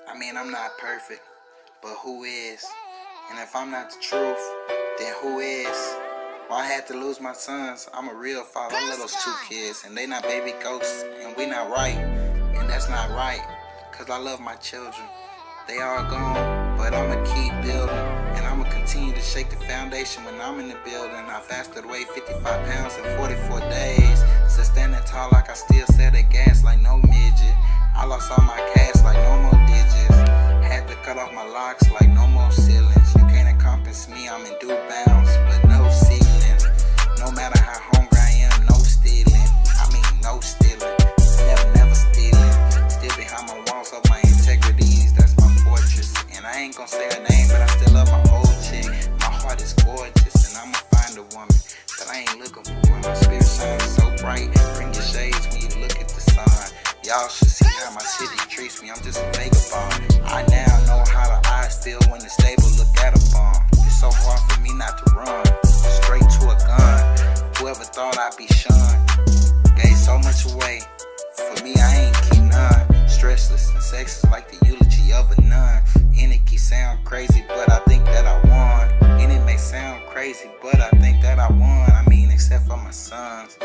I mean, I'm not perfect, but who is? And if I'm not the truth, then who is? Well, I had to lose my sons. I'm a real father. I love those 2 kids, and they not baby ghosts, and we not right. And that's not right, because I love my children. They are gone, but I'ma keep building, and I'ma continue to shake the foundation when I'm in the building. I fasted away 55 pounds in 44 days. So standing tall like I still sell that gas like no midget. I lost all my cash like no more digits. Had to cut off my locks like no more ceilings. You can't encompass me, I'm in due bounds, but no ceilings. No matter how hungry I am, no stealing. I mean no stealing. Never stealing. Still behind my walls of my integrities, that's my fortress. And I ain't gonna say her name, but I still love my old chick. My heart is gorgeous, and I'ma find a woman that I ain't looking for. When my spirit shines so bright, bring your shades when you look at the sun. Y'all should see how my city treats me, I'm just a vagabond. I now know how the eyes feel when the stable look at a bomb. It's so hard for me not to run, straight to a gun. Whoever thought I'd be shunned, gave so much away. For me, I ain't keep none. Stressless and sexless like the eulogy of a nun. And it can sound crazy, but I think that I won. And it may sound crazy, but I think that I won. I mean, except for my sons.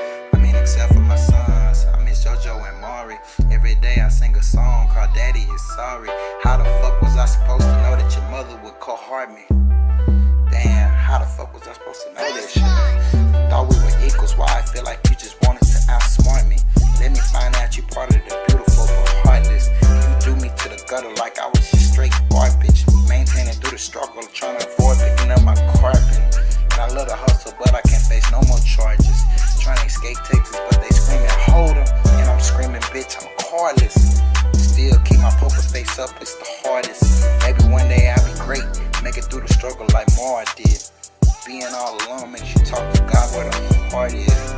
I miss JoJo and Mari. Every day I sing a song called Daddy Is Sorry. How the fuck was I supposed to know that your mother would cohort me? Damn, how the fuck was I supposed to know that shit? Thought we were equals, why I feel like you just wanted to outsmart me. Let me find out you part of the beautiful but heartless. You threw me to the gutter like I was just straight garbage. Maintaining through the struggle, trying to avoid picking up my carpet. And I love the hustle, but I can't face no more charges. Trying to escape Texas, but they screaming, hold 'em. And I'm screaming, bitch, I'm cardless. Still keep my poker face up, it's the hardest. Maybe one day I'll be great, make it through the struggle like Mar did. Being all alone makes you talk to God where the heart is.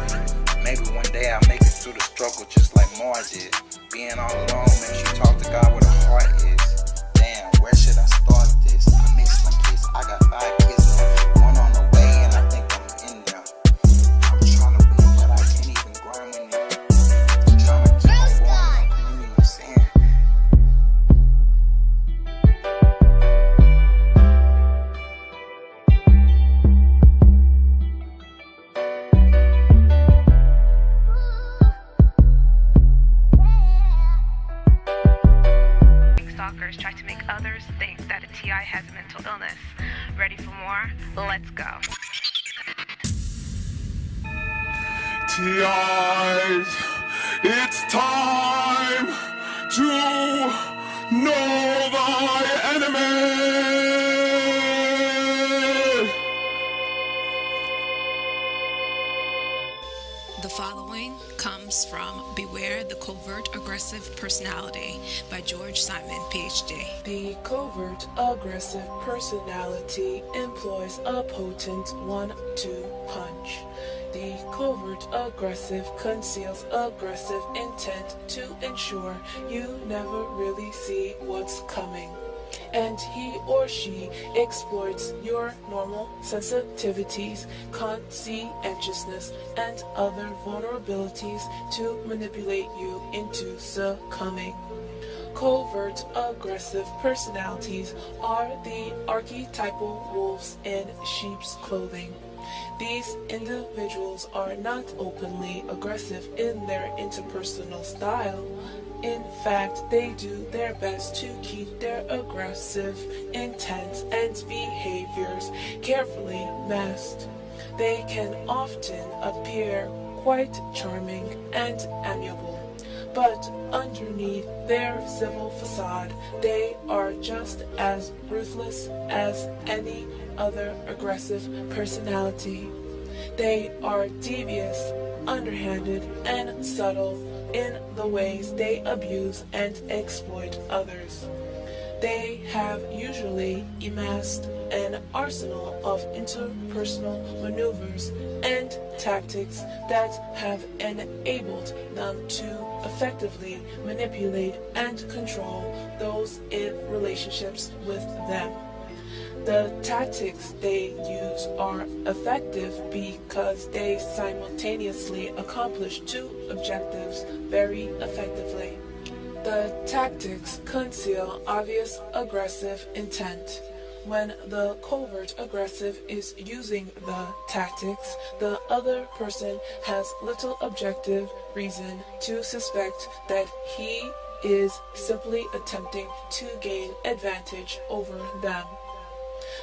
Maybe one day I'll make it through the struggle just like Mar did. Being all alone makes you talk to God where the heart is. Damn, where should I start this? I miss my kids, I got 5 kids now. One on the way and I think I'm in there. I'm trying to win, but I can't even grind with it. I'm trying to keep on going, I'm in the sand. Gangstalkers try to make others think that a TI has a mental illness. Ready for more? Let's go. TIs, it's time to know thy enemy. The following comes from Beware the Covert Aggressive Personality by George Simon, PhD. The covert aggressive personality employs a potent 1-2 punch. The covert aggressive conceals aggressive intent to ensure you never really see what's coming. And he or she exploits your normal sensitivities, conscientiousness, and other vulnerabilities to manipulate you into succumbing. Covert aggressive personalities are the archetypal wolves in sheep's clothing. These individuals are not openly aggressive in their interpersonal style. In fact, they do their best to keep their aggressive intents and behaviors carefully masked. They can often appear quite charming and amiable, but underneath their civil facade, they are just as ruthless as any other aggressive personality. They are devious, underhanded, and subtle in the ways they abuse and exploit others. They have usually amassed an arsenal of interpersonal maneuvers and tactics that have enabled them to effectively manipulate and control those in relationships with them. The tactics they use are effective because they simultaneously accomplish 2 objectives very effectively. The tactics conceal obvious aggressive intent. When the covert aggressive is using the tactics, the other person has little objective reason to suspect that he is simply attempting to gain advantage over them.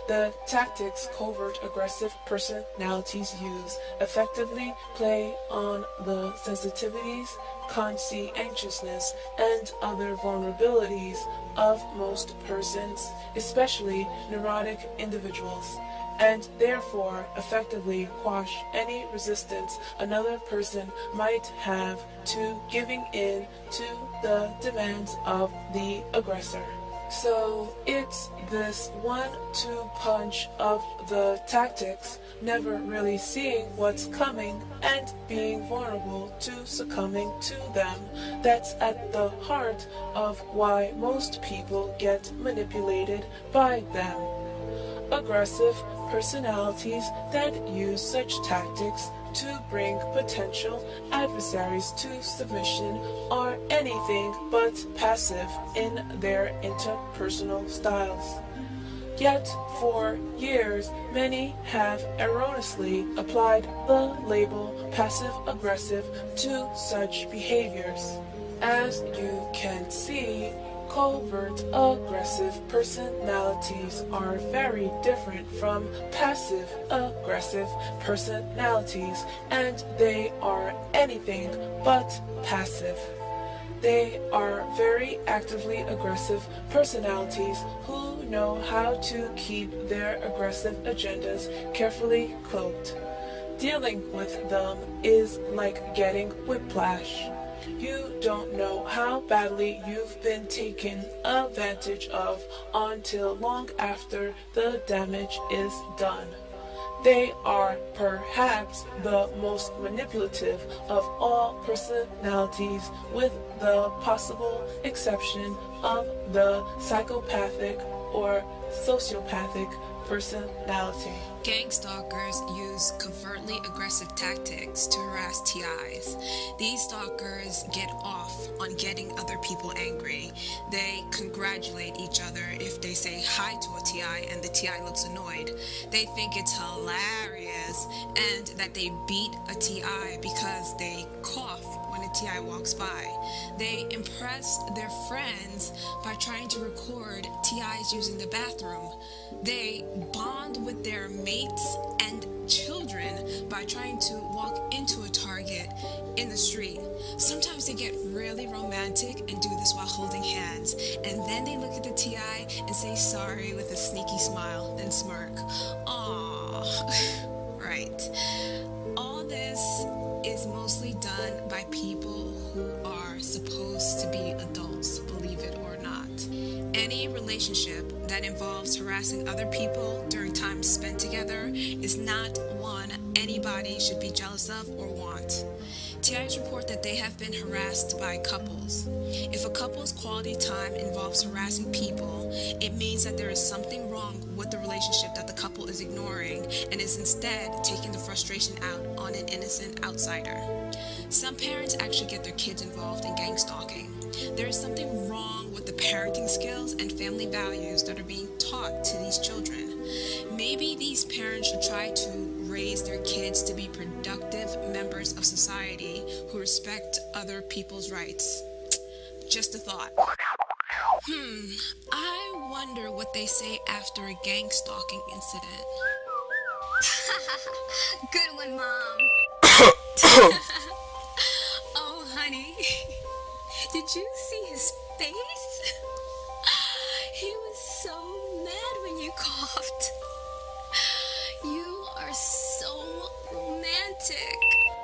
The tactics covert aggressive personalities use effectively play on the sensitivities, conscientiousness, and other vulnerabilities of most persons, especially neurotic individuals, and therefore effectively quash any resistance another person might have to giving in to the demands of the aggressor. So it's this 1-2 punch of the tactics, never really seeing what's coming and being vulnerable to succumbing to them, that's at the heart of why most people get manipulated by them. Aggressive personalities that use such tactics to bring potential adversaries to submission are anything but passive in their interpersonal styles. Yet, for years, many have erroneously applied the label passive-aggressive to such behaviors. As you can see, covert aggressive personalities are very different from passive aggressive personalities, and they are anything but passive. They are very actively aggressive personalities who know how to keep their aggressive agendas carefully cloaked. Dealing with them is like getting whiplash. You don't know how badly you've been taken advantage of until long after the damage is done. They are perhaps the most manipulative of all personalities, with the possible exception of the psychopathic or sociopathic personality. Gangstalkers use covertly aggressive tactics to harass TIs. These stalkers get off on getting other people angry. They congratulate each other if they say hi to a TI and the TI looks annoyed. They think it's hilarious and that they beat a TI because they cough when a TI walks by. They impress their friends by trying to record TIs using the bathroom. They bond with their mates and children by trying to walk into a Target in the street. Sometimes they get really romantic and do this while holding hands, and then they look at the TI and say sorry with a sneaky smile, then smirk. Aww. Right. All this is mostly done by people who are supposed to be adults, believe it or not. Any relationship that involves harassing other people during time spent together is not one anybody should be jealous of or want. TIs report that they have been harassed by couples. If a couple's quality time involves harassing people, it means that there is something wrong with the relationship that the couple is ignoring and is instead taking the frustration out on an innocent outsider. Some parents actually get their kids involved in gang stalking. There is something wrong with the parenting skills and family values that are being taught to these children. Maybe these parents should try to raise their kids to be productive members of society who respect other people's rights. Just a thought. I wonder what they say after a gang stalking incident. Good one, Mom. Oh, honey. Did you see his face? He was so mad when you coughed. You are so romantic.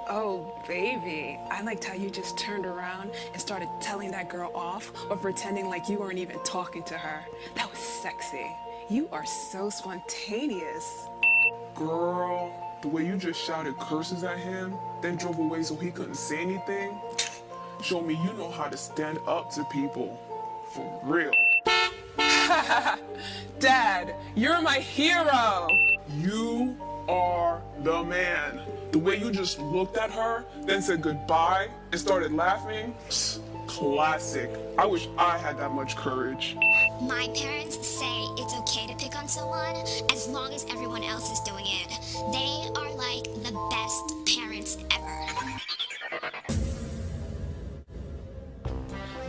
Oh, baby. I liked how you just turned around and started telling that girl off or pretending like you weren't even talking to her. That was sexy. You are so spontaneous. Girl, the way you just shouted curses at him, then drove away so he couldn't say anything, show me you know how to stand up to people. For real. Dad, you're my hero. You are the man. The way you just looked at her, then said goodbye and started laughing, Classic. I wish I had that much courage. My parents say it's okay to pick on someone as long as everyone else is doing it. They are like the best parents ever.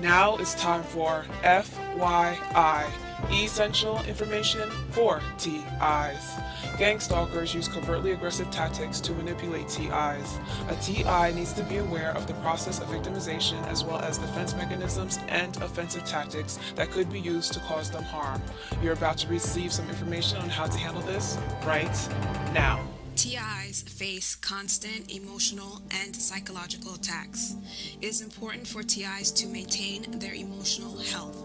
Now it's time for FYI, essential information for TIs. Gangstalkers use covertly aggressive tactics to manipulate TIs. A TI needs to be aware of the process of victimization as well as defense mechanisms and offensive tactics that could be used to cause them harm. You're about to receive some information on how to handle this right now. TIs face constant emotional and psychological attacks. It is important for TIs to maintain their emotional health.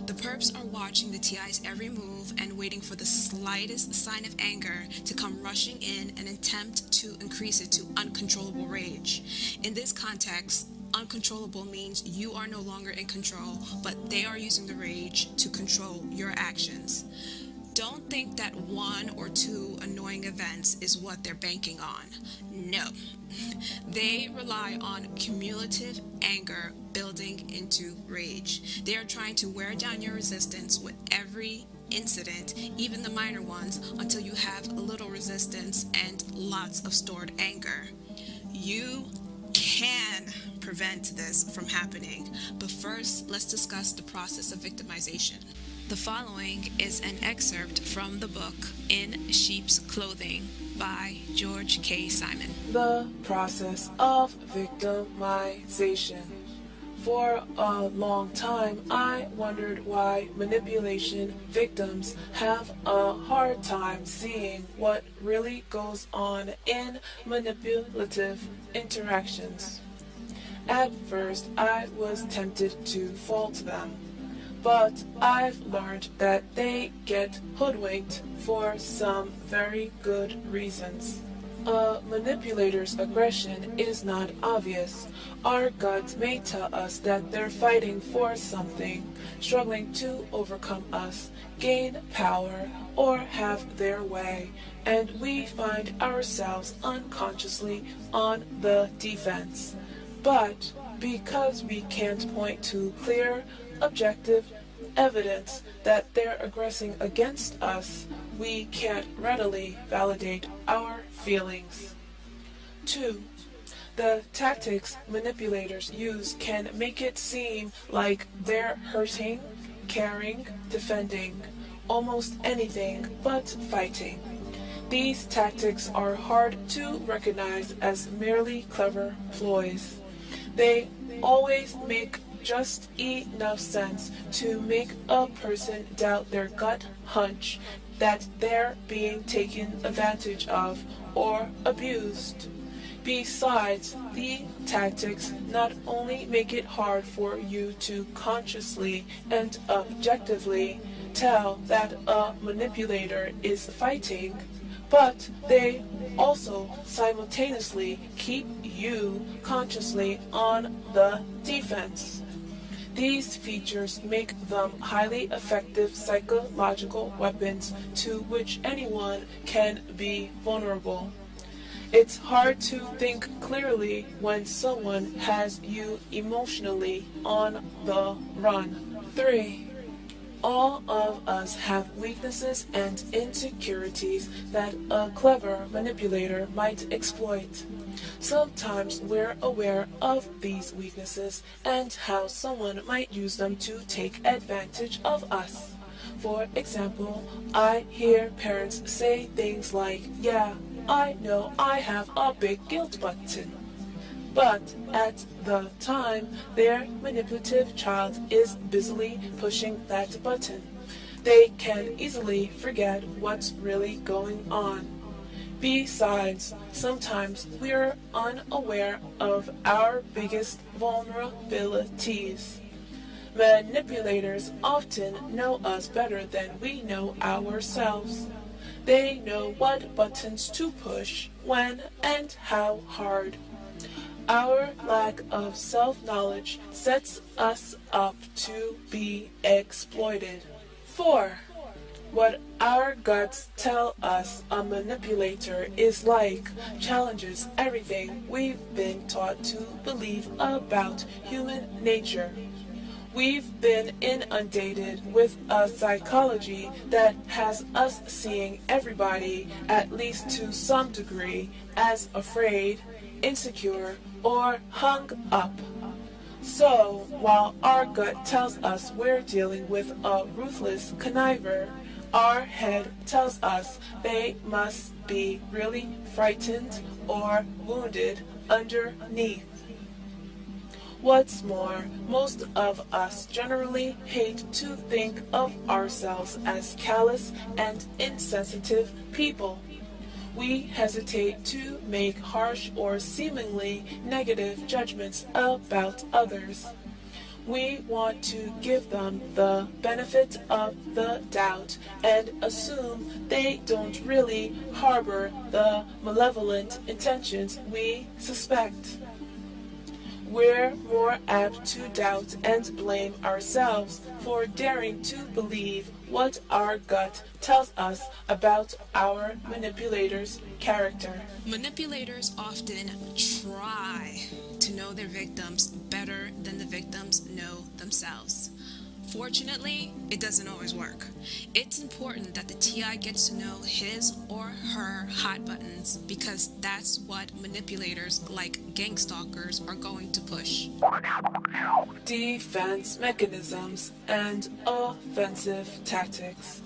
The perps are watching the TI's every move and waiting for the slightest sign of anger to come rushing in and attempt to increase it to uncontrollable rage. In this context, uncontrollable means you are no longer in control, but they are using the rage to control your actions. Don't think that one or two annoying events is what they're banking on. No. They rely on cumulative anger building into rage. They are trying to wear down your resistance with every incident, even the minor ones, until you have little resistance and lots of stored anger. You can prevent this from happening, but first let's discuss the process of victimization. The following is an excerpt from the book In Sheep's Clothing by George K. Simon. The process of victimization. For a long time, I wondered why manipulation victims have a hard time seeing what really goes on in manipulative interactions. At first, I was tempted to fault them. But I've learned that they get hoodwinked for some very good reasons. A manipulator's aggression is not obvious. Our guts may tell us that they're fighting for something, struggling to overcome us, gain power, or have their way, and we find ourselves unconsciously on the defense. But because we can't point to clear, objective evidence that they're aggressing against us, we can't readily validate our feelings. 2. The tactics manipulators use can make it seem like they're hurting, caring, defending, almost anything but fighting. These tactics are hard to recognize as merely clever ploys. They always make just enough sense to make a person doubt their gut hunch that they're being taken advantage of or abused. Besides, the tactics not only make it hard for you to consciously and objectively tell that a manipulator is fighting, but they also simultaneously keep you consciously on the defense. These features make them highly effective psychological weapons to which anyone can be vulnerable. It's hard to think clearly when someone has you emotionally on the run. 3. All of us have weaknesses and insecurities that a clever manipulator might exploit. Sometimes we're aware of these weaknesses and how someone might use them to take advantage of us. For example, I hear parents say things like, "Yeah, I know I have a big guilt button." But at the time, their manipulative child is busily pushing that button. They can easily forget what's really going on. Besides, sometimes we're unaware of our biggest vulnerabilities. Manipulators often know us better than we know ourselves. They know what buttons to push, when, and how hard. Our lack of self-knowledge sets us up to be exploited. 4. What our guts tell us a manipulator is like challenges everything we've been taught to believe about human nature. We've been inundated with a psychology that has us seeing everybody, at least to some degree, as afraid, insecure, or hung up. So, while our gut tells us we're dealing with a ruthless conniver, our head tells us they must be really frightened or wounded underneath. What's more, most of us generally hate to think of ourselves as callous and insensitive people. We hesitate to make harsh or seemingly negative judgments about others. We want to give them the benefit of the doubt and assume they don't really harbor the malevolent intentions we suspect. We're more apt to doubt and blame ourselves for daring to believe what our gut tells us about our manipulator's character. Manipulators often try to know their victims better than the victims know themselves. Fortunately, it doesn't always work. It's important that the TI gets to know his or her hot buttons because that's what manipulators like Gangstalkers are going to push. Defense mechanisms and offensive tactics.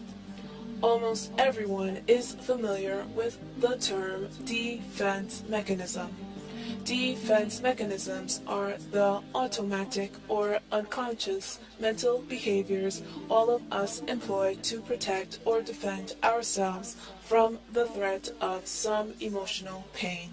Almost everyone is familiar with the term defense mechanism. Defense mechanisms are the automatic or unconscious mental behaviors all of us employ to protect or defend ourselves from the threat of some emotional pain.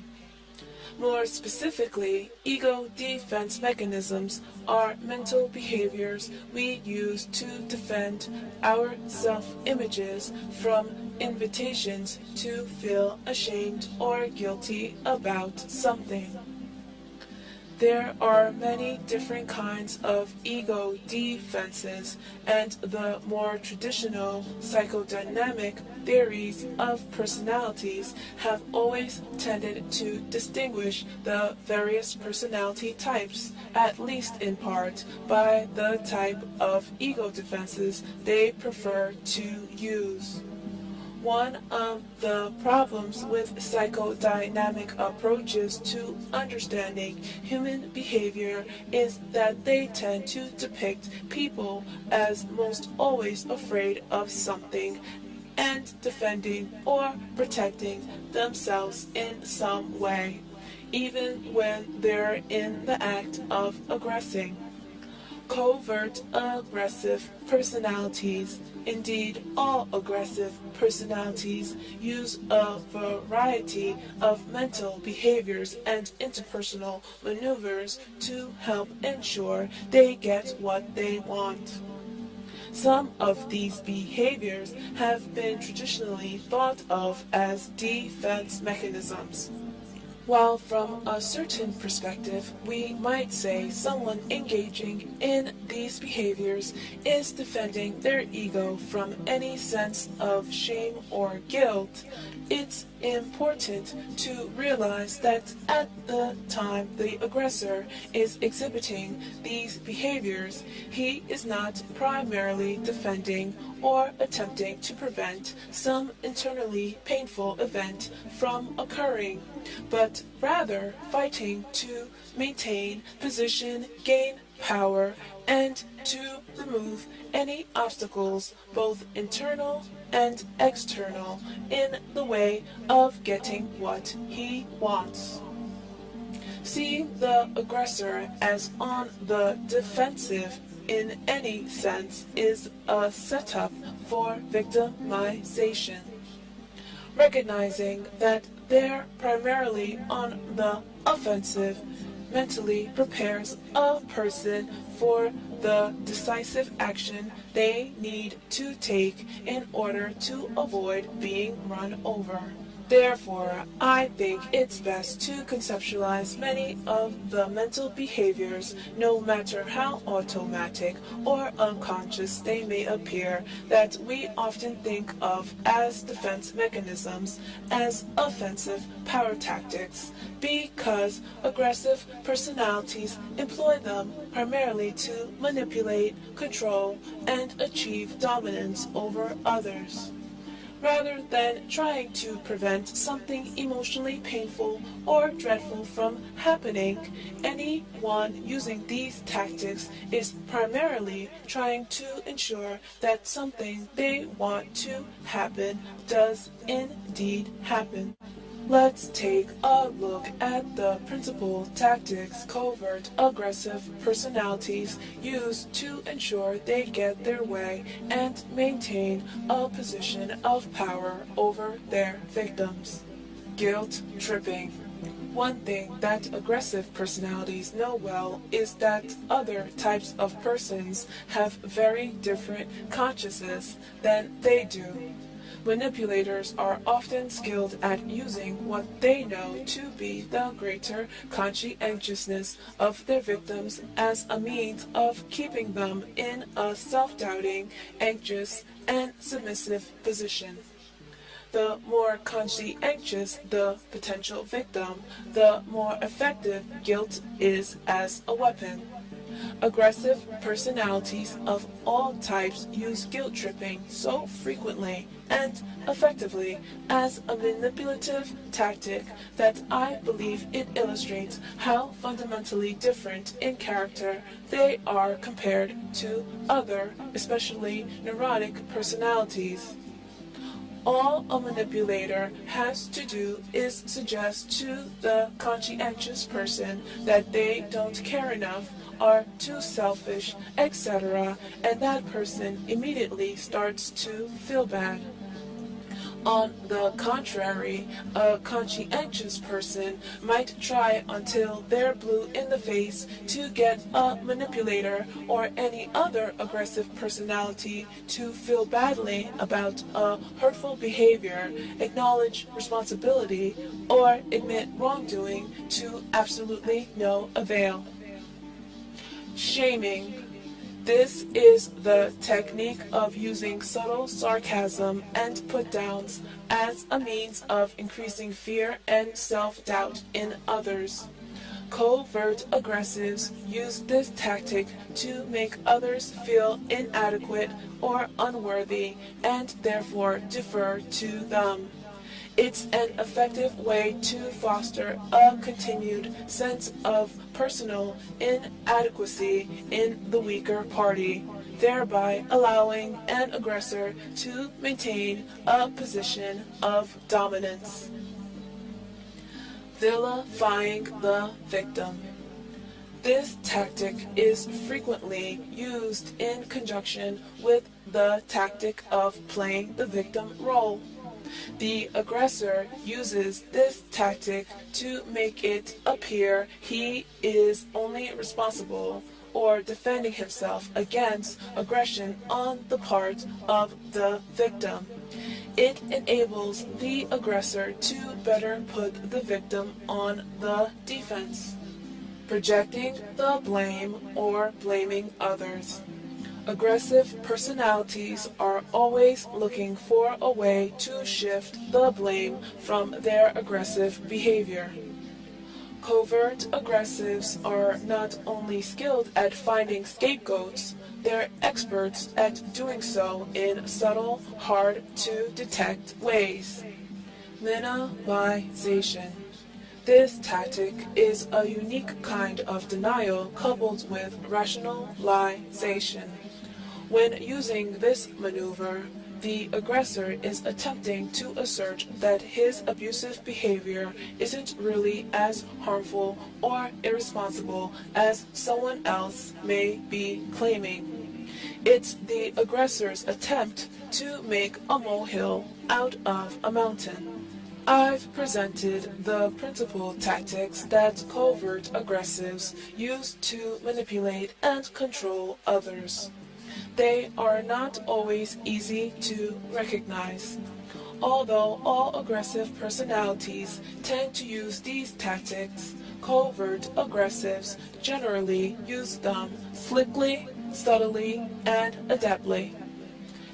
More specifically, ego defense mechanisms are mental behaviors we use to defend our self-images from invitations to feel ashamed or guilty about something. There are many different kinds of ego defenses, and the more traditional psychodynamic theories of personalities have always tended to distinguish the various personality types, at least in part, by the type of ego defenses they prefer to use. One of the problems with psychodynamic approaches to understanding human behavior is that they tend to depict people as most always afraid of something and defending or protecting themselves in some way, even when they're in the act of aggressing. Covert aggressive personalities, indeed all aggressive personalities, use a variety of mental behaviors and interpersonal maneuvers to help ensure they get what they want. Some of these behaviors have been traditionally thought of as defense mechanisms. While from a certain perspective, we might say someone engaging in these behaviors is defending their ego from any sense of shame or guilt, it's important to realize that at the time the aggressor is exhibiting these behaviors, he is not primarily defending or attempting to prevent some internally painful event from occurring, but rather fighting to maintain position, gain power, and to remove any obstacles, both internal and external, in the way of getting what he wants. Seeing the aggressor as on the defensive in any sense is a setup for victimization. Recognizing that they're primarily on the offensive mentally prepares a person for the decisive action they need to take in order to avoid being run over. Therefore, I think it's best to conceptualize many of the mental behaviors, no matter how automatic or unconscious they may appear, that we often think of as defense mechanisms, as offensive power tactics, because aggressive personalities employ them primarily to manipulate, control, and achieve dominance over others. Rather than trying to prevent something emotionally painful or dreadful from happening, anyone using these tactics is primarily trying to ensure that something they want to happen does indeed happen. Let's take a look at the principal tactics covert aggressive personalities use to ensure they get their way and maintain a position of power over their victims. Guilt tripping. One thing that aggressive personalities know well is that other types of persons have very different consciousness than they do. Manipulators are often skilled at using what they know to be the greater conscientiousness of their victims as a means of keeping them in a self-doubting, anxious, and submissive position. The more conscientious the potential victim, the more effective guilt is as a weapon. Aggressive personalities of all types use guilt tripping so frequently and effectively as a manipulative tactic that I believe it illustrates how fundamentally different in character they are compared to other, especially neurotic personalities. All a manipulator has to do is suggest to the conscientious person that they don't care enough, are too selfish, etc., and that person immediately starts to feel bad. On the contrary, a conscientious person might try until they're blue in the face to get a manipulator or any other aggressive personality to feel badly about a hurtful behavior, acknowledge responsibility, or admit wrongdoing to absolutely no avail. Shaming. This is the technique of using subtle sarcasm and put-downs as a means of increasing fear and self-doubt in others. Covert aggressives use this tactic to make others feel inadequate or unworthy and therefore defer to them. It's an effective way to foster a continued sense of personal inadequacy in the weaker party, thereby allowing an aggressor to maintain a position of dominance. Vilifying the victim. This tactic is frequently used in conjunction with the tactic of playing the victim role. The aggressor uses this tactic to make it appear he is only responsible or defending himself against aggression on the part of the victim. It enables the aggressor to better put the victim on the defense. Projecting the blame or blaming others. Aggressive personalities are always looking for a way to shift the blame from their aggressive behavior. Covert aggressives are not only skilled at finding scapegoats, they're experts at doing so in subtle, hard-to-detect ways. Minimization. This tactic is a unique kind of denial coupled with rationalization. When using this maneuver, the aggressor is attempting to assert that his abusive behavior isn't really as harmful or irresponsible as someone else may be claiming. It's the aggressor's attempt to make a molehill out of a mountain. I've presented the principal tactics that covert aggressives use to manipulate and control others. They are not always easy to recognize. Although all aggressive personalities tend to use these tactics, covert aggressives generally use them slickly, subtly, and adeptly.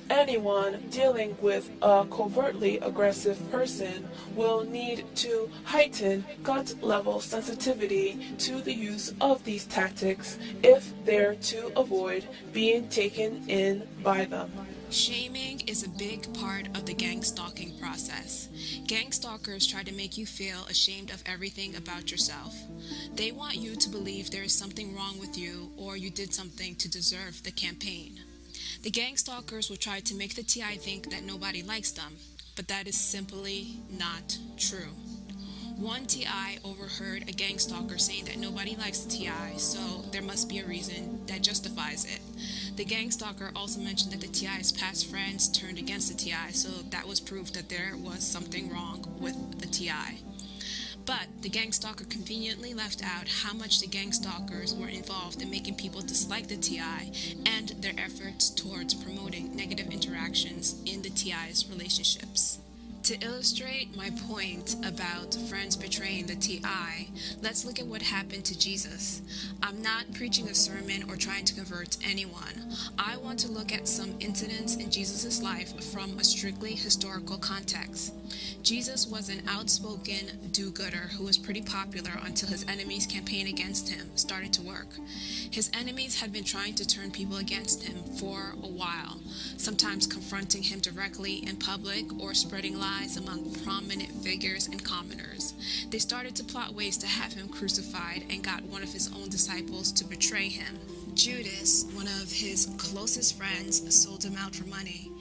Anyone dealing with a covertly aggressive person will need to heighten gut-level sensitivity to the use of these tactics if they're to avoid being taken in by them. Shaming is a big part of the gang stalking process. Gang stalkers try to make you feel ashamed of everything about yourself. They want you to believe there is something wrong with you or you did something to deserve the campaign. The gang stalkers will try to make the TI think that nobody likes them, but that is simply not true. One TI overheard a gang stalker saying that nobody likes the TI, so there must be a reason that justifies it. The gang stalker also mentioned that the TI's past friends turned against the TI, so that was proof that there was something wrong with the TI. But the gang stalker conveniently left out how much the gang stalkers were involved in making people dislike the TI and their efforts towards promoting negative interactions in the TI's relationships. To illustrate my point about friends betraying the TI, let's look at what happened to Jesus. I'm not preaching a sermon or trying to convert anyone. I want to look at some incidents in Jesus' life from a strictly historical context. Jesus was an outspoken do-gooder who was pretty popular until his enemies' campaign against him started to work. His enemies had been trying to turn people against him for a while, sometimes confronting him directly in public or spreading lies among prominent figures and commoners. They started to plot ways to have him crucified and got one of his own disciples to betray him. Judas, one of his closest friends, sold him out for money.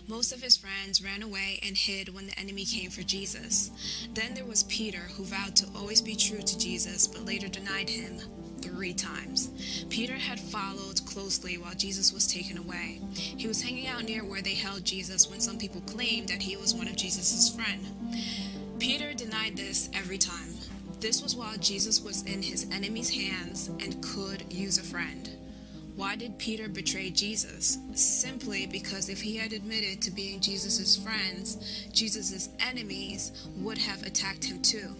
Most of his friends ran away and hid when the enemy came for Jesus. Then there was Peter, who vowed to always be true to Jesus, but later denied him 3 times. Peter had followed closely while Jesus was taken away. He was hanging out near where they held Jesus when some people claimed that he was one of Jesus' friends. Peter denied this every time. This was while Jesus was in his enemy's hands and could use a friend. Why did Peter betray Jesus? Simply because if he had admitted to being Jesus' friends, Jesus' enemies would have attacked him too.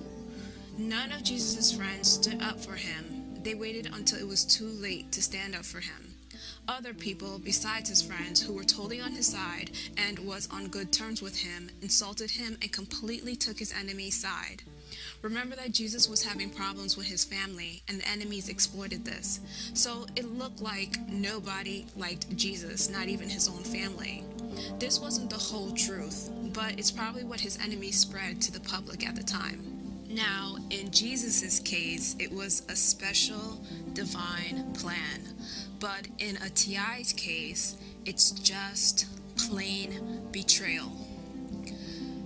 None of Jesus' friends stood up for him. They waited until it was too late to stand up for him. Other people besides his friends who were totally on his side and was on good terms with him insulted him and completely took his enemy's side. Remember that Jesus was having problems with his family, and the enemies exploited this. So it looked like nobody liked Jesus, not even his own family. This wasn't the whole truth, but it's probably what his enemies spread to the public at the time. Now, in Jesus' case, it was a special divine plan. But in a TI's case, it's just plain betrayal.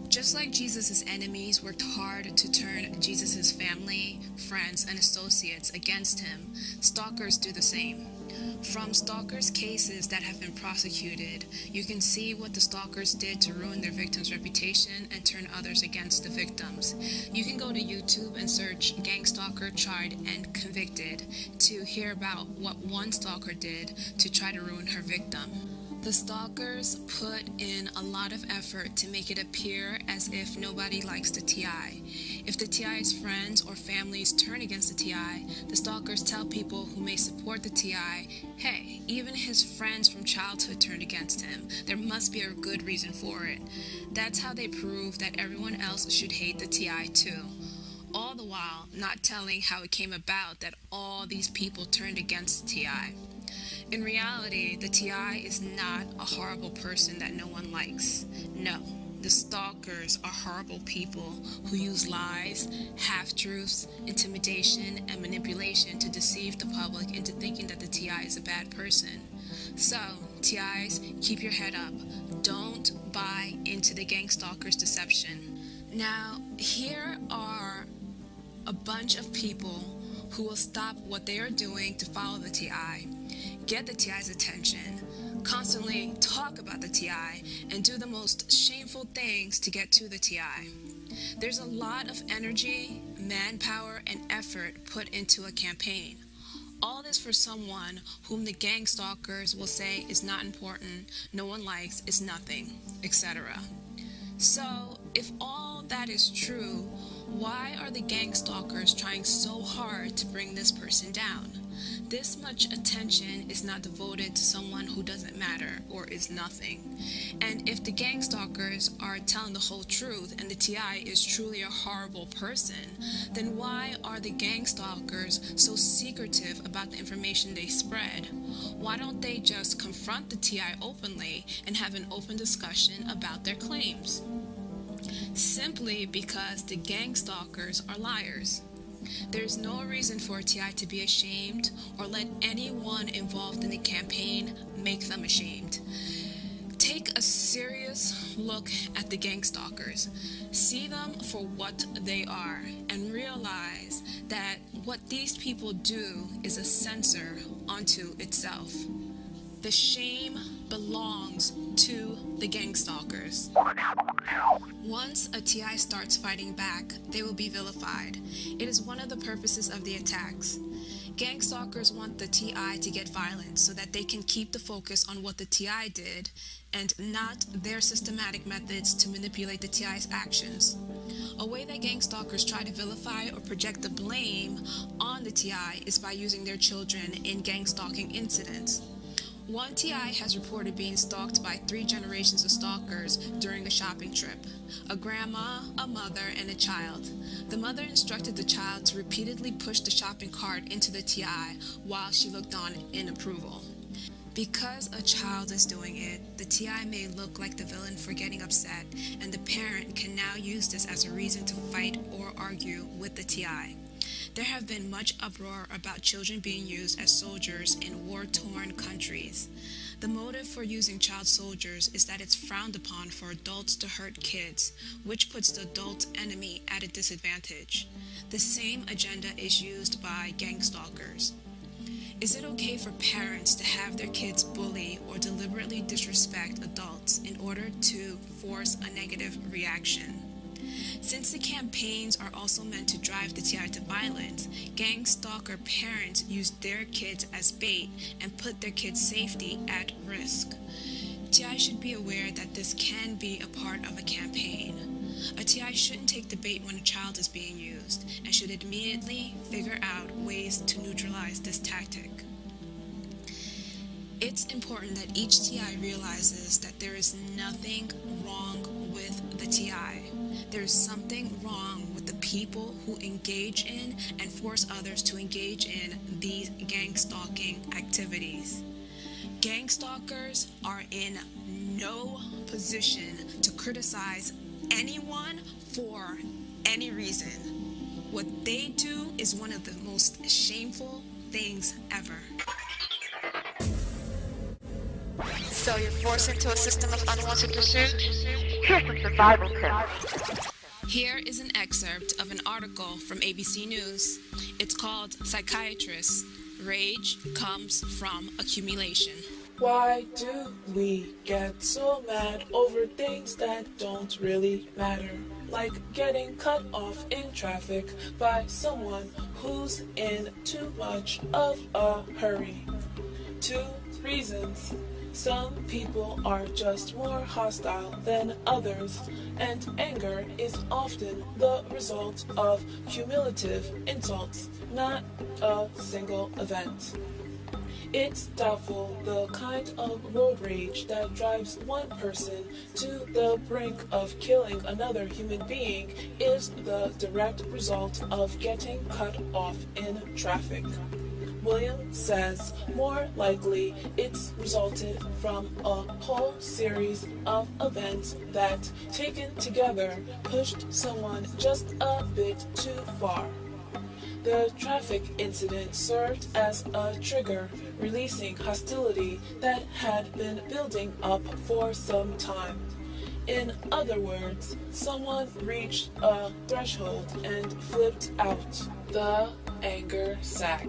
Just like Jesus' enemies worked hard to turn Jesus' family, friends, and associates against him, stalkers do the same. From stalkers' cases that have been prosecuted, you can see what the stalkers did to ruin their victims' reputation and turn others against the victims. You can go to YouTube and search Gangstalker Tried and Convicted to hear about what one stalker did to try to ruin her victim. The stalkers put in a lot of effort to make it appear as if nobody likes the TI. If the TI's friends or families turn against the TI, the stalkers tell people who may support the TI, hey, even his friends from childhood turned against him. There must be a good reason for it. That's how they prove that everyone else should hate the TI too. All the while not telling how it came about that all these people turned against the TI. In reality, the TI is not a horrible person that no one likes. No, the stalkers are horrible people who use lies, half-truths, intimidation, and manipulation to deceive the public into thinking that the TI is a bad person. So, TIs, keep your head up. Don't buy into the Gangstalkers' deception. Now, here are a bunch of people who will stop what they are doing to follow the TI, get the TI's attention, constantly talk about the TI, and do the most shameful things to get to the TI. There's a lot of energy, manpower, and effort put into a campaign. All this for someone whom the Gangstalkers will say is not important, no one likes, is nothing, etc. So, if all that is true, why are the Gangstalkers trying so hard to bring this person down? This much attention is not devoted to someone who doesn't matter or is nothing. And if the Gangstalkers are telling the whole truth and the TI is truly a horrible person, then why are the Gangstalkers so secretive about the information they spread? Why don't they just confront the TI openly and have an open discussion about their claims? Simply because the Gangstalkers are liars. There's no reason for a TI to be ashamed or let anyone involved in the campaign make them ashamed. Take a serious look at the Gangstalkers. See them for what they are and realize that what these people do is a censor unto itself. The shame belongs to the Gangstalkers. Once a TI starts fighting back, they will be vilified. It is one of the purposes of the attacks. Gangstalkers want the TI to get violent so that they can keep the focus on what the TI did and not their systematic methods to manipulate the TI's actions. A way that Gangstalkers try to vilify or project the blame on the TI is by using their children in gangstalking incidents. One TI has reported being stalked by 3 generations of stalkers during a shopping trip: a grandma, a mother, and a child. The mother instructed the child to repeatedly push the shopping cart into the TI while she looked on in approval. Because a child is doing it, the TI may look like the villain for getting upset, and the parent can now use this as a reason to fight or argue with the TI. There have been much uproar about children being used as soldiers in war-torn countries. The motive for using child soldiers is that it's frowned upon for adults to hurt kids, which puts the adult enemy at a disadvantage. The same agenda is used by Gangstalkers. Is it okay for parents to have their kids bully or deliberately disrespect adults in order to force a negative reaction? Since the campaigns are also meant to drive the TI to violence, Gangstalker parents use their kids as bait and put their kids' safety at risk. TI should be aware that this can be a part of a campaign. A TI shouldn't take the bait when a child is being used and should immediately figure out ways to neutralize this tactic. It's important that each TI realizes that there is nothing wrong with the TI. There's something wrong with the people who engage in and force others to engage in these gangstalking activities. Gangstalkers are in no position to criticize anyone for any reason. What they do is one of the most shameful things ever. So you're forced into a system of unwanted pursuit? Here's some survival tips. Here is an excerpt of an article from ABC News. It's called Psychiatrists: Rage Comes from Accumulation. Why do we get so mad over things that don't really matter? Like getting cut off in traffic by someone who's in too much of a hurry. 2 reasons. Some people are just more hostile than others, and anger is often the result of cumulative insults, not a single event. It's doubtful the kind of road rage that drives one person to the brink of killing another human being is the direct result of getting cut off in traffic. William says more likely it's resulted from a whole series of events that, taken together, pushed someone just a bit too far. The traffic incident served as a trigger, releasing hostility that had been building up for some time. In other words, someone reached a threshold and flipped out. The anger sac.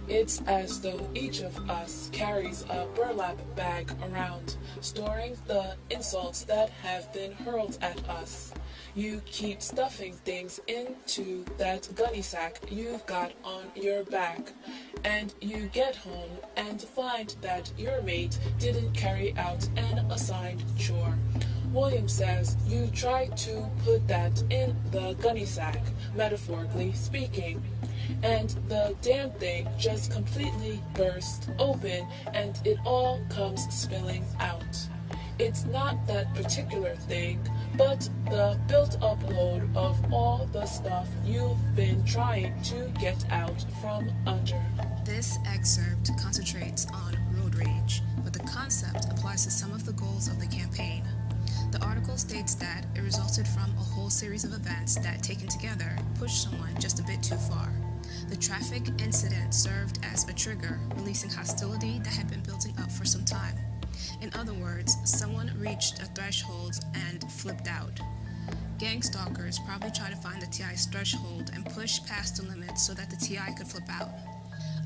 It's as though each of us carries a burlap bag around, storing the insults that have been hurled at us. You keep stuffing things into that gunny sack you've got on your back, and you get home and find that your mate didn't carry out an assigned chore. William says you try to put that in the gunny sack, metaphorically speaking, and the damn thing just completely bursts open and it all comes spilling out. It's not that particular thing, but the built-up load of all the stuff you've been trying to get out from under. This excerpt concentrates on road rage, but the concept applies to some of the goals of the campaign. The article states that it resulted from a whole series of events that, taken together, pushed someone just a bit too far. The traffic incident served as a trigger, releasing hostility that had been building up for some time. In other words, someone reached a threshold and flipped out. Gangstalkers probably try to find the TI's threshold and push past the limits so that the TI could flip out.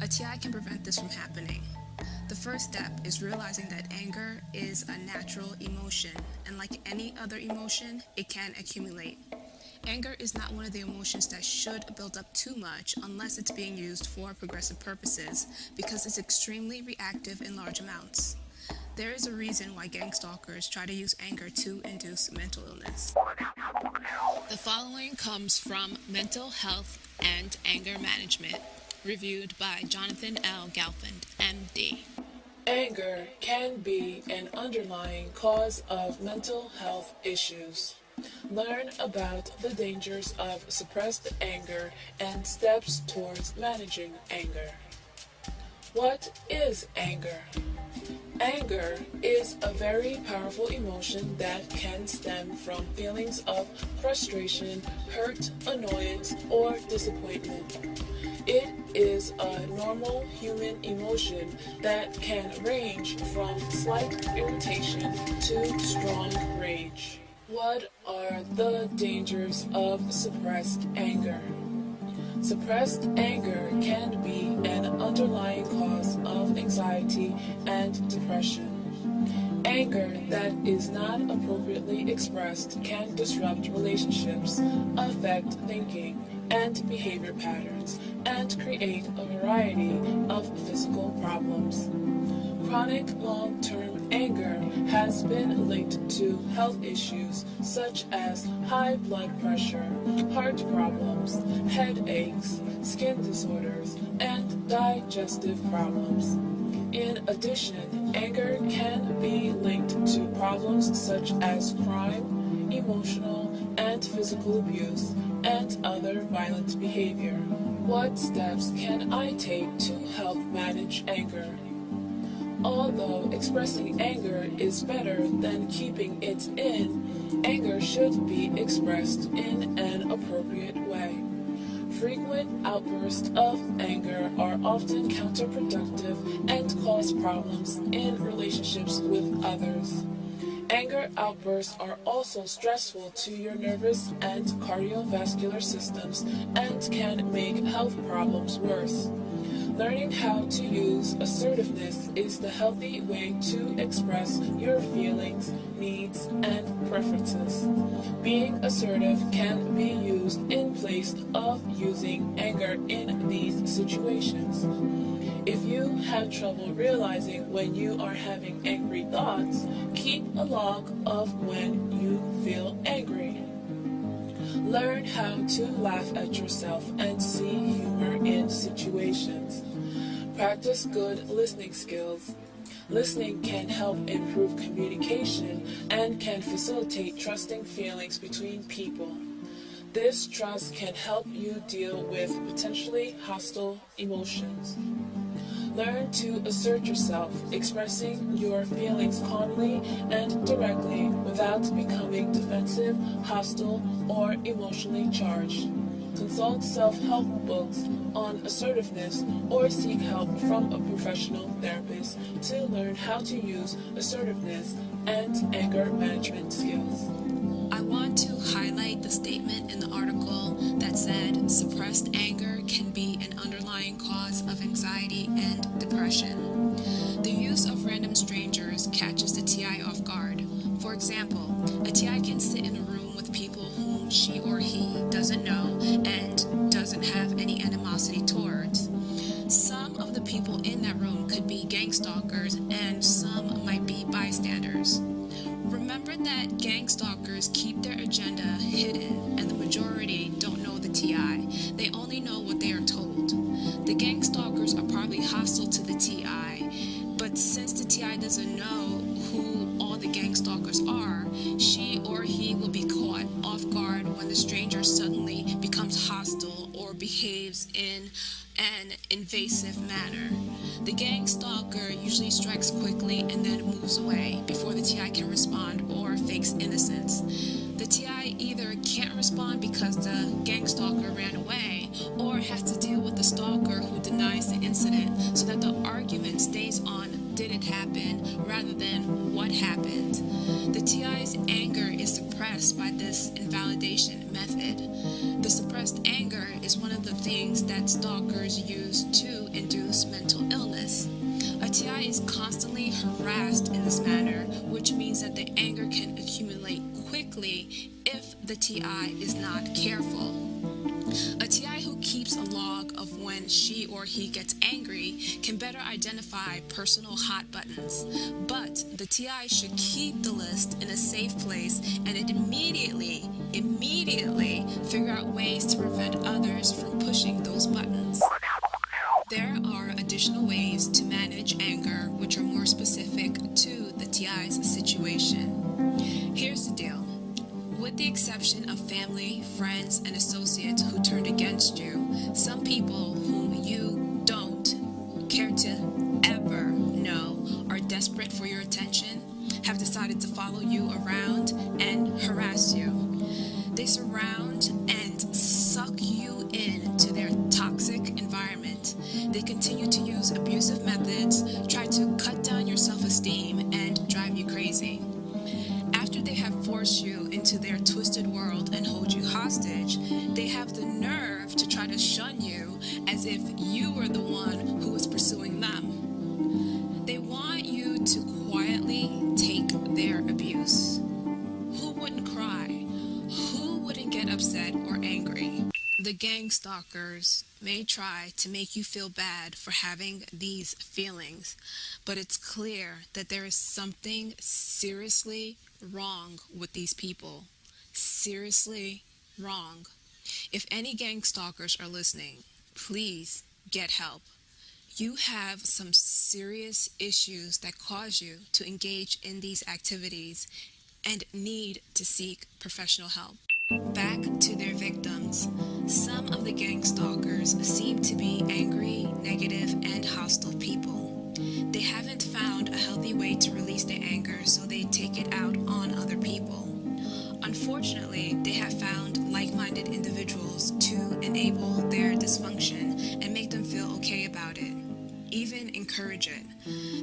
A TI can prevent this from happening. The first step is realizing that anger is a natural emotion, and like any other emotion, it can accumulate. Anger is not one of the emotions that should build up too much unless it's being used for progressive purposes, because it's extremely reactive in large amounts. There is a reason why gangstalkers try to use anger to induce mental illness. The following comes from Mental Health and Anger Management, reviewed by Jonathan L. Galfand, MD. Anger can be an underlying cause of mental health issues. Learn about the dangers of suppressed anger and steps towards managing anger. What is anger? Anger is a very powerful emotion that can stem from feelings of frustration, hurt, annoyance, or disappointment. It is a normal human emotion that can range from slight irritation to strong rage. What are the dangers of suppressed anger? Suppressed anger can be an underlying cause of anxiety and depression. Anger that is not appropriately expressed can disrupt relationships, affect thinking and behavior patterns, and create a variety of physical problems. Chronic long-term anger has been linked to health issues such as high blood pressure, heart problems, headaches, skin disorders, and digestive problems. In addition, anger can be linked to problems such as crime, emotional and physical abuse, and other violent behavior. What steps can I take to help manage anger? Although expressing anger is better than keeping it in, anger should be expressed in an appropriate way. Frequent outbursts of anger are often counterproductive and cause problems in relationships with others. Anger outbursts are also stressful to your nervous and cardiovascular systems and can make health problems worse. Learning how to use assertiveness is the healthy way to express your feelings, needs, and preferences. Being assertive can be used in place of using anger in these situations. If you have trouble realizing when you are having angry thoughts, keep a log of when you feel angry. Learn how to laugh at yourself and see humor in situations. Practice good listening skills. Listening can help improve communication and can facilitate trusting feelings between people. This trust can help you deal with potentially hostile emotions. Learn to assert yourself, expressing your feelings calmly and directly without becoming defensive, hostile, or emotionally charged. Consult self-help books on assertiveness or seek help from a professional therapist to learn how to use assertiveness and anger management skills. I want to highlight the statement in the article that said suppressed anger can be an underlying cause of anxiety and depression. The use of random strangers catches the TI off guard. For example, a TI can sit in a room with people whom she or he doesn't know and doesn't have any animosity towards. Some of the people in that room could be gangstalkers and some might be bystanders. Remember heard that Gangstalkers keep their agenda hidden, and the majority don't know the TI. They only know what they are told. The Gangstalkers are probably hostile to the TI, but since the TI doesn't know who all the Gangstalkers are, she or he will be caught off guard when the stranger suddenly becomes hostile or behaves in an invasive manner. The Gangstalker usually strikes quickly and then moves away before the TI can respond or fakes innocence. The TI either can't respond because the Gangstalker ran away or has to deal with the stalker who denies the incident, so that the argument stays on did it happen rather than what happened. The TI's anger is suppressed by this invalidation method. The suppressed anger is one of the things that stalkers use to induce mental illness. A TI is constantly harassed in this manner, which means that the anger can accumulate quickly if the TI is not careful. A TI who keeps a log of when she or he gets angry can better identify personal hot buttons, but the TI should keep the list in a safe place and immediately figure out ways to prevent others from pushing those buttons. There are additional ways to manage anger which are more specific to the TI's situation. Here's the deal. With the exception of family, friends, and associates who turned against you, some people whom you don't care to ever know are desperate for your attention, have decided to follow you around and harass you. They surround and suck you into their toxic environment. They continue to use abusive methods, try to cut down your self-esteem, and drive you crazy. After they have forced you into their twisted world and hold you hostage, they have the nerve to try to shun you as if you were the one who was pursuing them. They want you to quietly take their abuse. Who wouldn't cry? Who wouldn't get upset or angry? The Gangstalkers may try to make you feel bad for having these feelings, but it's clear that there is something seriously wrong with these people. Seriously wrong. If any Gangstalkers are listening, please get help. You have some serious issues that cause you to engage in these activities and need to seek professional help. Back to their victims. Some of the Gangstalkers seem to be angry, negative, and hostile people. They haven't found a healthy way to release their anger, so they take it out on other people. Unfortunately, they have found like-minded individuals to enable their dysfunction and make them feel okay about it, even encourage it.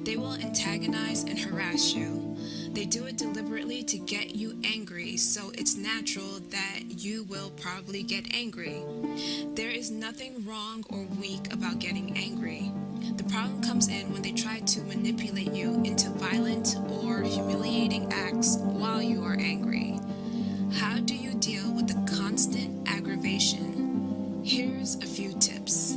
They will antagonize and harass you. They do it deliberately to get you angry, so it's natural that you will probably get angry. There is nothing wrong or weak about getting angry. The problem comes in when they try to manipulate you into violent or humiliating acts while you are angry. How do you deal with the constant aggravation? Here's a few tips.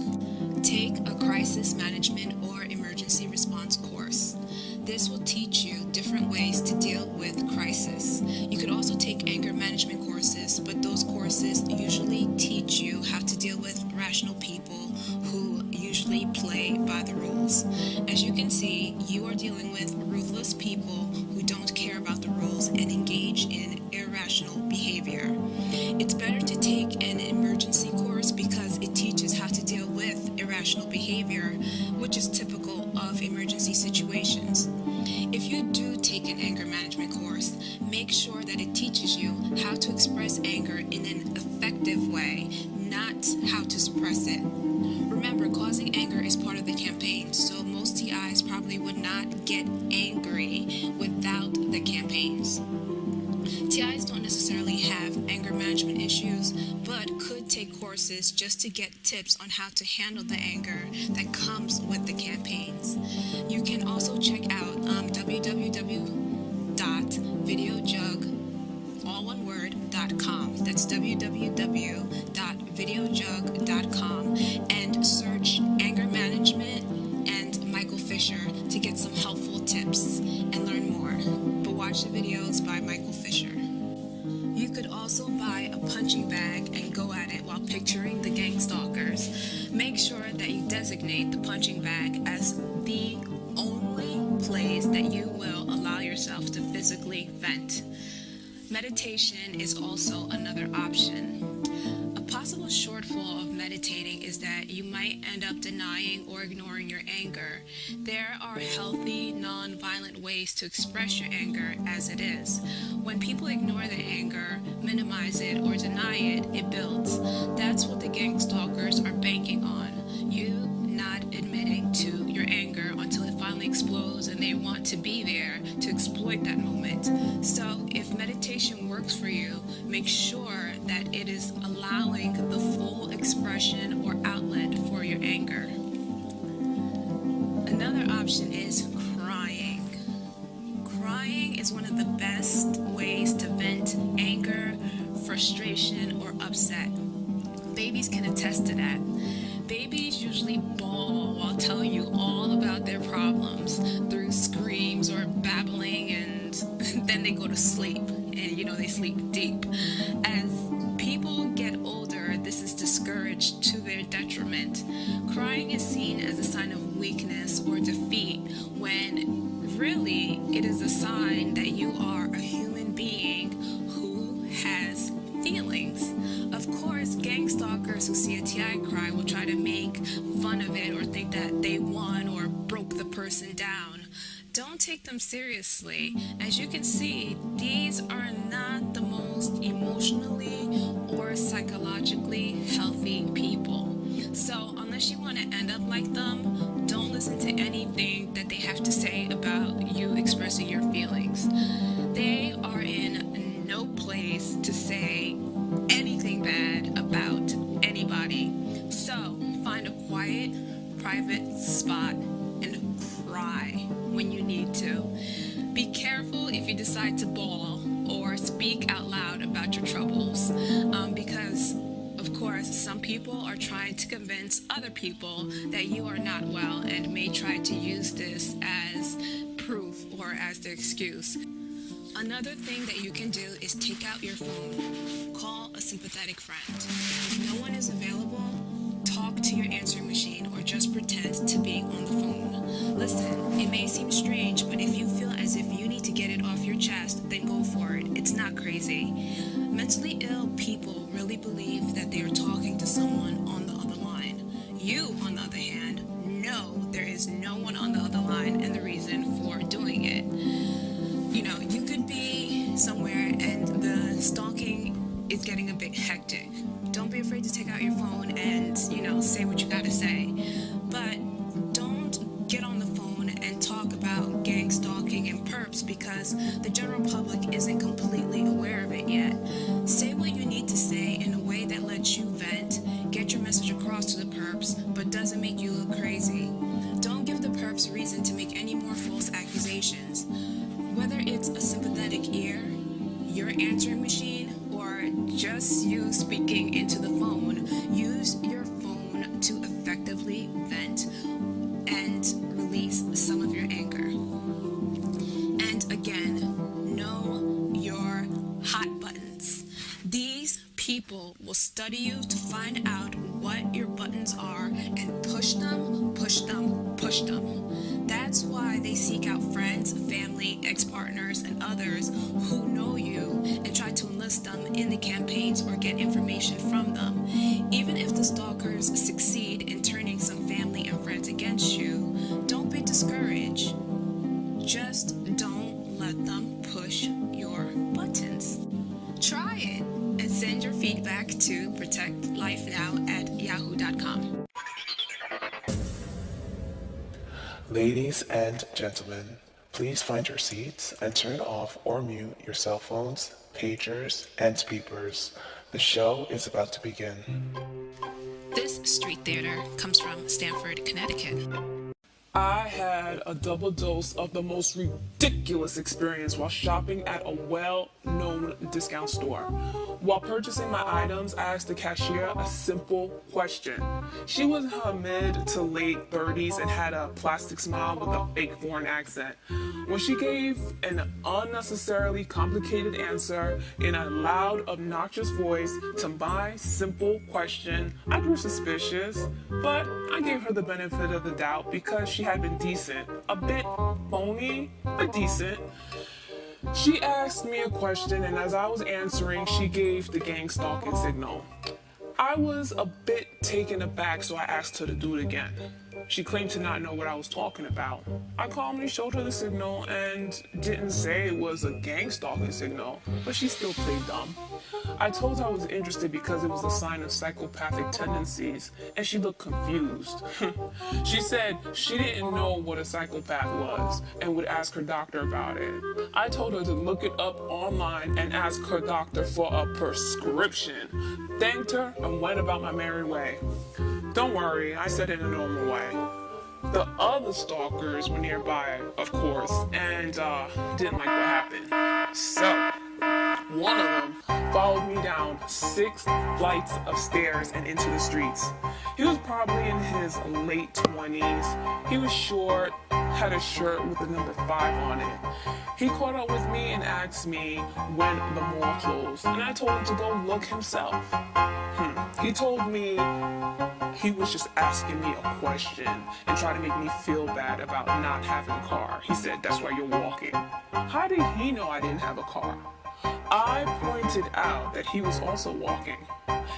Take a crisis management or emergency response course. This will teach you different ways to deal with crisis. You could also take anger management courses, but those courses usually teach you how to deal with rational people who usually play by the rules. As you can see, you are dealing with ruthless people who don't care about the rules and engage in irrational behavior. It's better to take an emergency course because it teaches how to deal with irrational behavior, which is typical of emergency situations. If you do take an anger management course, make sure that it teaches you how to express anger in an effective way, not how to suppress it. Remember, causing anger is part of the campaign, so most TIs probably would not get angry without the campaigns. TIs don't necessarily have anger management issues, but could take courses just to get tips on how to handle the anger that comes with the campaigns. You can also check out www.videojug.com. That's www.videojug.com and search anger management and Michael Fisher to get some helpful tips and learn more. But watch of videos by Michael Fisher. You could also buy a punching bag and go at it while picturing the Gangstalkers. Make sure that you designate the punching bag as the only place that you will allow yourself to physically vent. Meditation is also another option. A possible shortfall of meditating is that you might end up denying or ignoring your anger. There are healthy, non-violent ways to express your anger as it is. When people ignore their anger, minimize it, or deny it, it builds. That's what the Gangstalkers are banking on. You not admitting to your anger until it finally explodes and they want to be there to exploit that moment. So if meditation works for you, make sure that it is allowing the full expression or outlet for your anger. Another option is crying. Crying is one of the best ways to vent anger, frustration, or upset. Babies can attest to that. Babies usually bawl while telling you all about their problems through screams or babbling, and then they go to sleep, and they sleep deep. As people get older, this is discouraged to their detriment. Crying is seen as a sign of weakness or defeat, when really it is a sign that you are a human being who has feelings. Of course, Gangstalkers who see a TI cry will try to make fun of it or think that they won or broke the person down. Don't take them seriously. As you can see, these are not the most emotionally or psychologically healthy people. So unless you want to end up like them, don't listen to anything that they have to say about you expressing your feelings. They are in no place to say anything bad about anybody. So find a quiet, private spot and cry when you need to. Be careful if you decide to bawl or speak out loud about your troubles, because of course some people are trying to convince other people that you are not well and may try to use this as proof or as their excuse. Another thing that you can do is take out your phone. Call a sympathetic friend. If no one is available, talk to your answering machine or just pretend to be on the phone. Listen, it may seem strange, but if you feel as if you need to get it off your chest, then go for it. It's not crazy. Mentally ill people really believe that they are talking to someone on the other line. You, on the other hand, know there is no one on the other line and the reason for doing it. You could be somewhere and the stalking is getting a bit hectic. Don't be afraid to take out your phone and, say what you gotta say. But don't get on the phone and talk about gang stalking and perps because the general public isn't completely aware of it yet. Say what you need to say in a way that lets you vent, get your message across to the perps, but doesn't make you look crazy. Don't give the perps reason to make any more false accusations. Whether it's a sympathetic ear, your answering machine, or just you speaking into the phone, use your phone to effectively vent and release some of your anger. And again, know your hot buttons. These people will study you to find out what your buttons are and push them, push them, push them. That's why they seek out friends, family, ex-partners, and others who know you and try to enlist them in the campaigns or get information from them. Even if the stalkers succeed in turning some family and friends against you, don't be discouraged. Just don't let them push your buttons. Try it and send your feedback to protectlifenow@yahoo.com. Ladies and gentlemen, please find your seats and turn off or mute your cell phones, pagers, and beepers. The show is about to begin. This street theater comes from Stamford, Connecticut. I had a double dose of the most ridiculous experience while shopping at a well-known discount store. While purchasing my items, I asked the cashier a simple question. She was in her mid to late 30s and had a plastic smile with a fake foreign accent. When she gave an unnecessarily complicated answer in a loud, obnoxious voice to my simple question, I grew suspicious, but I gave her the benefit of the doubt because she had been decent. A bit phony, but decent. She asked me a question, and as I was answering, she gave the gang-stalking signal. I was a bit taken aback, so I asked her to do it again. She claimed to not know what I was talking about. I calmly showed her the signal and didn't say it was a gang-stalking signal, but she still played dumb. I told her I was interested because it was a sign of psychopathic tendencies, and she looked confused. She said she didn't know what a psychopath was and would ask her doctor about it. I told her to look it up online and ask her doctor for a prescription. Thanked her and went about my merry way. Don't worry, I said it in a normal way. The other stalkers were nearby, of course, and didn't like what happened. So, one of them followed me down 6 flights of stairs and into the streets. He was probably in his late 20s. He was short, had a shirt with the number 5 on it. He caught up with me and asked me when the mall closed, and I told him to go look himself. He told me he was just asking me a question and trying to make me feel bad about not having a car. He said, "That's why you're walking." How did he know I didn't have a car? I pointed out that he was also walking.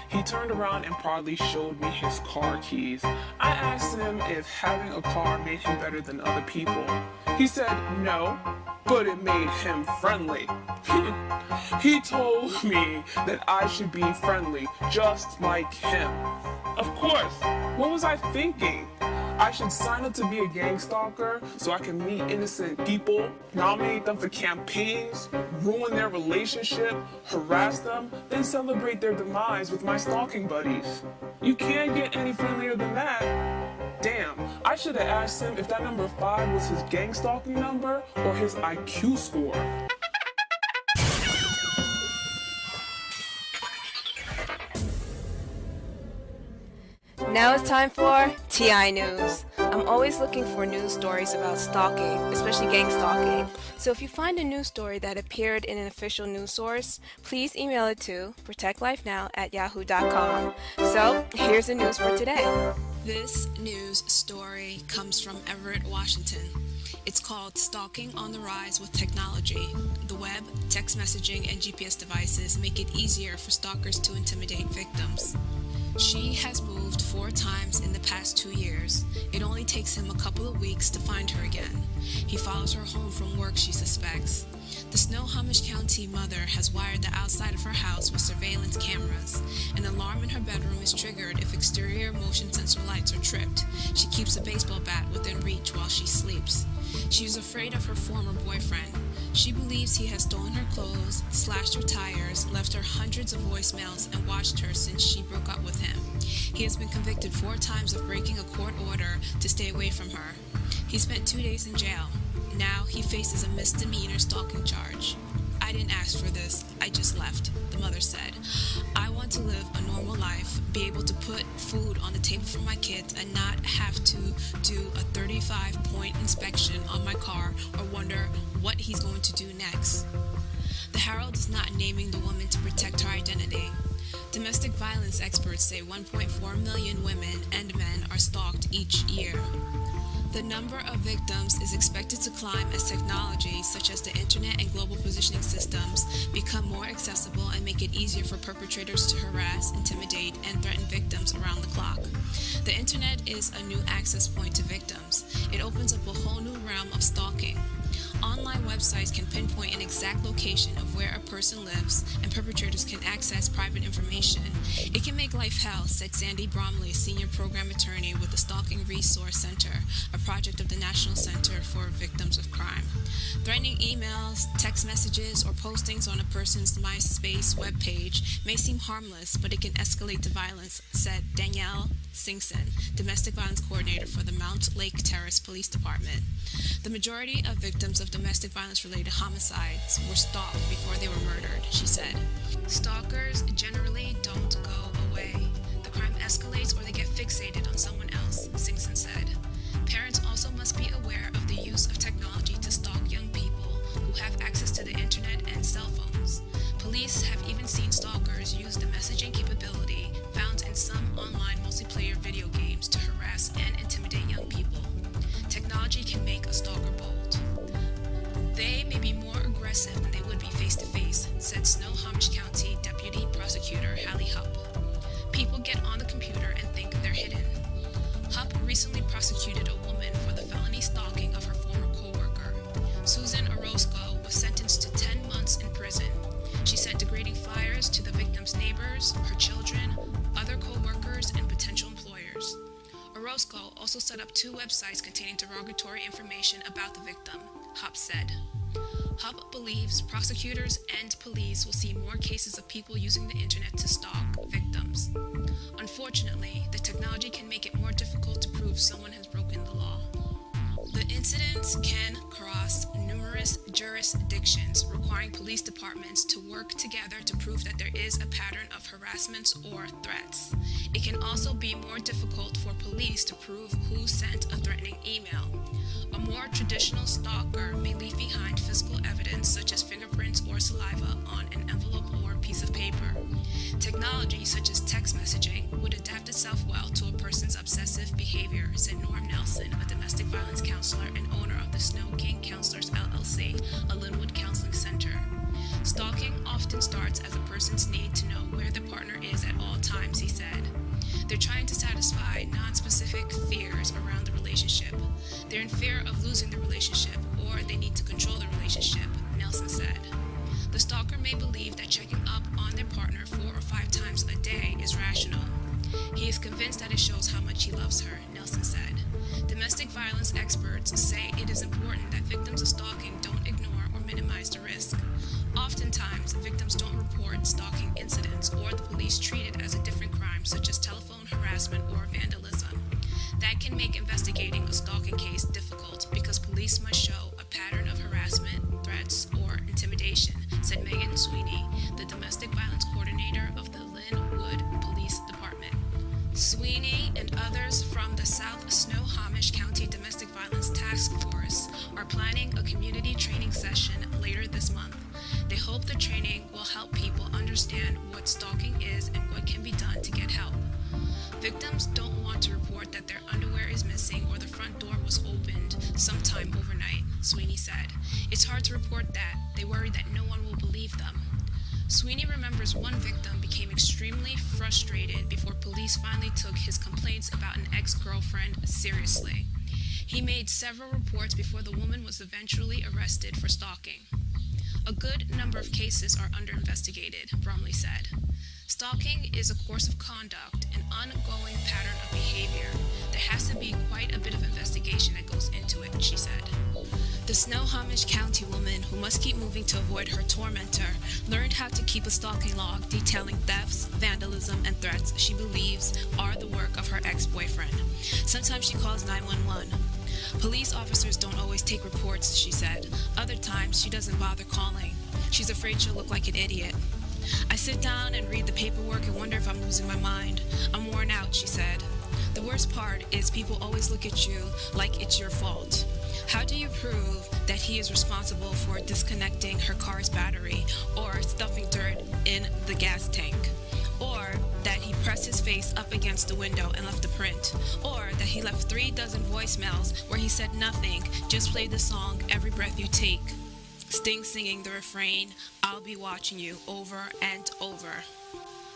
He turned around and proudly showed me his car keys. I asked him if having a car made him better than other people. He said no, but it made him friendly. He told me that I should be friendly, just like him. Of course, what was I thinking? I should sign up to be a gang stalker so I can meet innocent people, nominate them for campaigns, ruin their relationship, harass them, then celebrate their demise with my stalking buddies. You can't get any friendlier than that. Damn, I should have asked him if that number 5 was his gang stalking number or his IQ score. Now it's time for TI News. I'm always looking for news stories about stalking, especially gang stalking. So if you find a news story that appeared in an official news source, please email it to protectlifenow@yahoo.com. So here's the news for today. This news story comes from Everett, Washington. It's called Stalking on the Rise with Technology. The web, text messaging, and GPS devices make it easier for stalkers to intimidate victims. She has moved 4 times in the past 2 years. It only takes him a couple of weeks to find her again. He follows her home from work, she suspects. The Snohomish County mother has wired the outside of her house with surveillance cameras. An alarm in her bedroom is triggered if exterior motion sensor lights are tripped. She keeps a baseball bat within reach while she sleeps. She is afraid of her former boyfriend. She believes he has stolen her clothes, slashed her tires, left her hundreds of voicemails, and watched her since she broke up with him. He has been convicted 4 times of breaking a court order to stay away from her. He spent 2 days in jail. Now he faces a misdemeanor stalking charge. "I didn't ask for this, I just left," the mother said. "I want to live a normal life, be able to put food on the table for my kids and not have to do a 35-point inspection on my car or wonder what he's going to do next." The Herald is not naming the woman to protect her identity. Domestic violence experts say 1.4 million women and men are stalked each year. The number of victims is expected to climb as technology, such as the internet and global positioning systems, become more accessible and make it easier for perpetrators to harass, intimidate, and threaten victims around the clock. The internet is a new access point to victims. It opens up a whole new realm of stalking. Online websites can pinpoint an exact location of where a person lives, and perpetrators can access private information. It can make life hell, said Sandy Bromley, senior program attorney with the Stalking Resource Center, a project of the National Center for Victims of Crime. Threatening emails, text messages, or postings on a person's MySpace webpage may seem harmless, but it can escalate to violence, said Danielle Singson, domestic violence coordinator for the Mount Lake Terrace Police Department. The majority of victims of domestic violence-related homicides were stalked before they were murdered, she said. Stalkers generally don't go away. The crime escalates or they get fixated on someone else, Singson said. Parents also must be aware of the use of technology to stalk young people who have access to the internet and cell phones. Police have even seen stalkers use the messaging capability found in some online multiplayer video games to harass and intimidate young people. Technology can make a stalker bold. They may be more aggressive than they would be face-to-face, said Snohomish County Deputy Prosecutor Hallie Hupp. People get on the computer and think they're hidden. Hupp recently prosecuted a woman for the felony stalking of her former co-worker. Susan Orozco was sentenced to 10 months in prison. She sent degrading flyers to the victim's neighbors, her children, other co-workers, and potential employers. Orozco also set up 2 websites containing derogatory information about the victim, Hupp said. Hupp believes prosecutors and police will see more cases of people using the internet to stalk victims. Unfortunately, the technology can make it more difficult to prove someone has broken the law. The incidents can cross numerous jurisdictions, requiring police departments to work together to prove that there is a pattern of harassments or threats. It can also be more difficult for police to prove who sent a threatening email. A more traditional stalker may leave behind physical evidence such as fingerprints or saliva on an envelope or piece of paper. Technology such as text messaging would adapt itself well to a person's obsessive behavior, said Norm Nelson, a domestic violence counselor and owner of the Snow King Counselors LLC, a Linwood counseling center. Stalking often starts as a person's need to know where their partner is at all times, he said. They're trying to satisfy non-specific fears around the relationship. They're in fear of losing the relationship, or they need to control the relationship, Nelson said. The stalker may believe that checking up on their partner 4 or 5 times a day is rational. He is convinced that it shows how much he loves her, Nelson said. Domestic violence experts say it is important that victims of stalking don't ignore or minimize the risk. Oftentimes, victims don't report stalking incidents, or the police treat it as a different crime, such as telephone harassment or vandalism. That can make investigating a stalking case difficult because police must show a pattern of harassment, threats, or intimidation, said Megan Sweeney, the domestic violence coordinator of the Linwood Police Department. Sweeney and others from the South Snohomish County Domestic Violence Task Force are planning a community training session later this month. They hope the training will help people understand what stalking is and what can be done to get help. Victims don't want to report that their underwear is missing or the front door was opened sometime overnight, Sweeney said. It's hard to report that. They worry that no one will believe them. Sweeney remembers one victim became extremely frustrated before police finally took his complaints about an ex-girlfriend seriously. He made several reports before the woman was eventually arrested for stalking. A good number of cases are under investigated, Bromley said. Stalking is a course of conduct, an ongoing pattern of behavior. There has to be quite a bit of investigation that goes into it, she said. The Snohomish County woman, who must keep moving to avoid her tormentor, learned how to keep a stalking log detailing thefts, vandalism, and threats she believes are the work of her ex-boyfriend. Sometimes she calls 911. Police officers don't always take reports, she said. Other times, she doesn't bother calling. She's afraid she'll look like an idiot. I sit down and read the paperwork and wonder if I'm losing my mind. I'm worn out, she said. The worst part is people always look at you like it's your fault. How do you prove that he is responsible for disconnecting her car's battery or stuffing dirt in the gas tank? Or that he pressed his face up against the window and left a print? Or that he left 3 dozen voicemails where he said nothing, just played the song Every Breath You Take? Sting singing the refrain, I'll be watching you, over and over.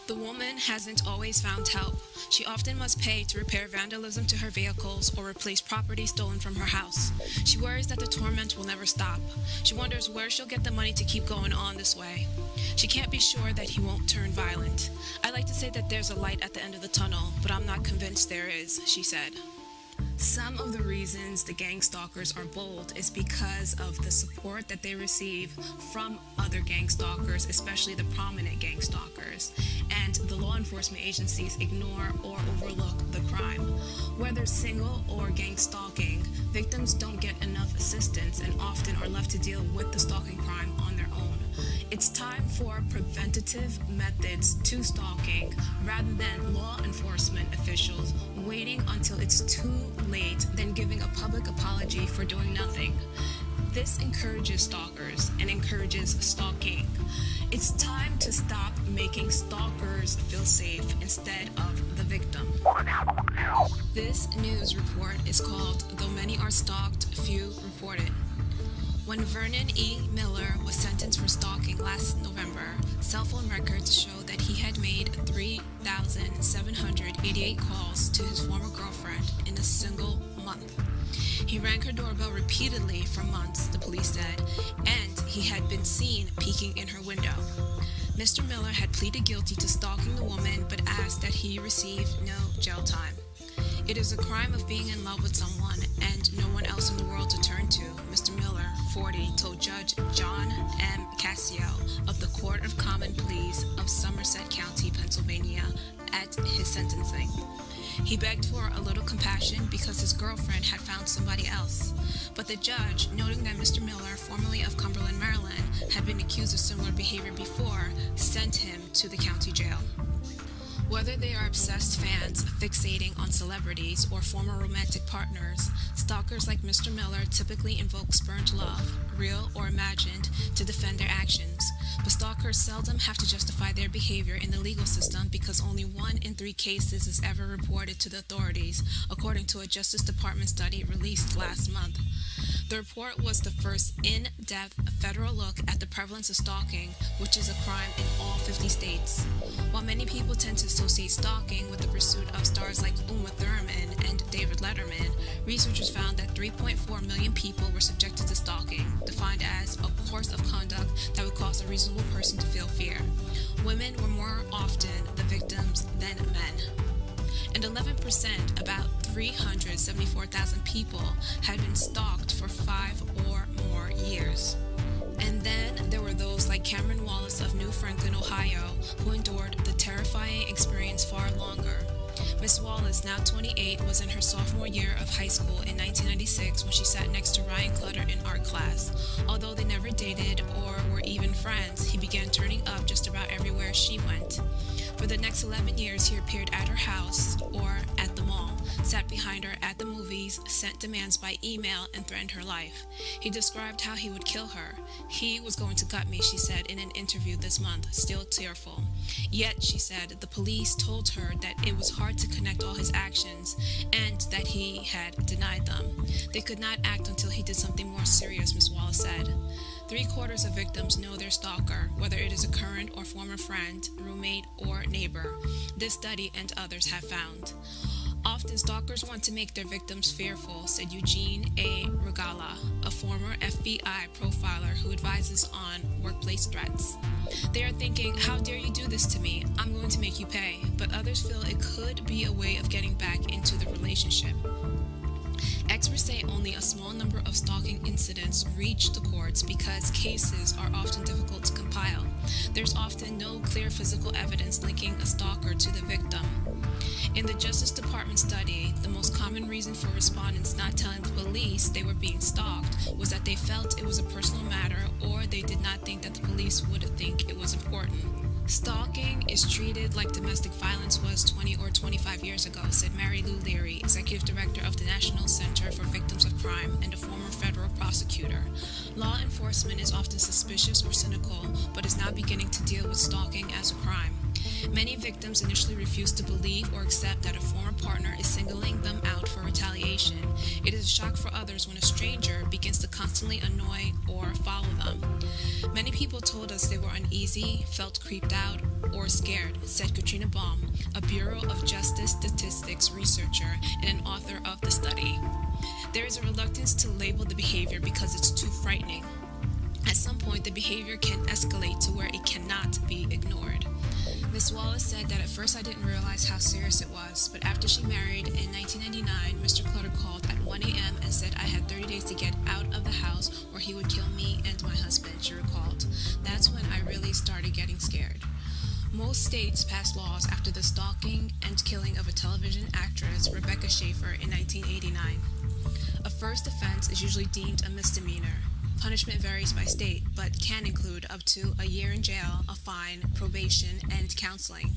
The woman hasn't always found help. She often must pay to repair vandalism to her vehicles or replace property stolen from her house. She worries that the torment will never stop. She wonders where she'll get the money to keep going on this way. She can't be sure that he won't turn violent. I like to say that there's a light at the end of the tunnel, but I'm not convinced there is, she said. Some of the reasons the gangstalkers are bold is because of the support that they receive from other gangstalkers, especially the prominent gangstalkers, and the law enforcement agencies ignore or overlook the crime. Whether single or gang stalking, victims don't get enough assistance and often are left to deal with the stalking crime on their own. It's time for preventative methods to stalking rather than law enforcement officials waiting until it's too late, then giving a public apology for doing nothing. This encourages stalkers and encourages stalking. It's time to stop making stalkers feel safe instead of the victim. This news report is called "Though Many Are Stalked, Few Report It." When Vernon E. Miller was sentenced for stalking last November, cell phone records show that he had made 3,788 calls to his former girlfriend in a single month. He rang her doorbell repeatedly for months, the police said, and he had been seen peeking in her window. Mr. Miller had pleaded guilty to stalking the woman but asked that he receive no jail time. It is a crime of being in love with someone and no one else in the world to turn to, Mr. Miller, 40, told Judge John M. Cassio of the Court of Common Pleas of Somerset County, Pennsylvania, at his sentencing. He begged for a little compassion because his girlfriend had found somebody else. But the judge, noting that Mr. Miller, formerly of Cumberland, Maryland, had been accused of similar behavior before, sent him to the county jail. Whether they are obsessed fans fixating on celebrities or former romantic partners, stalkers like Mr. Miller typically invoke spurned love, real or imagined, to defend their actions. But stalkers seldom have to justify their behavior in the legal system because only 1 in 3 cases is ever reported to the authorities, according to a Justice Department study released last month. The report was the first in-depth federal look at the prevalence of stalking, which is a crime in all 50 states. While many people tend to associate stalking with the pursuit of stars like Uma Thurman and David Letterman, researchers found that 3.4 million people were subjected to stalking, defined as a course of conduct that would cause a reasonable person to feel fear. Women were more often the victims than men. And 11%, about 374,000 people, had been stalked for 5 or more years. And then there were those like Cameron Wallace of New Franklin, Ohio, who endured the terrifying experience far longer. Miss Wallace, now 28, was in her sophomore year of high school in 1996 when she sat next to Ryan Clutter in art class. Although they never dated or were even friends, he began turning up just about everywhere she went. For the next 11 years, he appeared at her house or at the mall, sat behind her at the movies, sent demands by email, and threatened her life. He described how he would kill her. He was going to gut me, she said in an interview this month, still tearful. Yet, she said, the police told her that it was hard to connect all his actions and that he had denied them. They could not act until he did something more serious, Ms. Wallace said. 3/4 of victims know their stalker, whether it is a current or former friend, roommate, or neighbor. This study and others have found. Often stalkers want to make their victims fearful, said Eugene A. Regala, a former FBI profiler who advises on workplace threats. They are thinking, how dare you do this to me? I'm going to make you pay. But others feel it could be a way of getting back into the relationship. Experts say only a small number of stalking incidents reach the courts because cases are often difficult to compile. There's often no clear physical evidence linking a stalker to the victim. In the Justice Department study, the most common reason for respondents not telling the police they were being stalked was that they felt it was a personal matter or they did not think that the police would think it was important. Stalking is treated like domestic violence was 20 or 25 years ago, said Mary Lou Leary, Executive Director of the National Center for Victims of Crime and a former federal prosecutor. Law enforcement is often suspicious or cynical, but is now beginning to deal with stalking as a crime. Many victims initially refuse to believe or accept that a former partner is singling them out for retaliation. It is a shock for others when a stranger begins to constantly annoy or follow them. Many people told us they were uneasy, felt creeped out, or scared, said Katrina Baum, a Bureau of Justice Statistics researcher and an author of the study. There is a reluctance to label the behavior because it's too frightening. At some point, the behavior can escalate to where it cannot be ignored. Ms. Wallace said that at first I didn't realize how serious it was, but after she married in 1999, Mr. Clutter called at 1 a.m. and said I had 30 days to get out of the house or he would kill me and my husband, she recalled. That's when I really started getting scared. Most states passed laws after the stalking and killing of a television actress, Rebecca Schaefer, in 1989. A first offense is usually deemed a misdemeanor. Punishment varies by state, but can include up to a year in jail, a fine, probation, and counseling.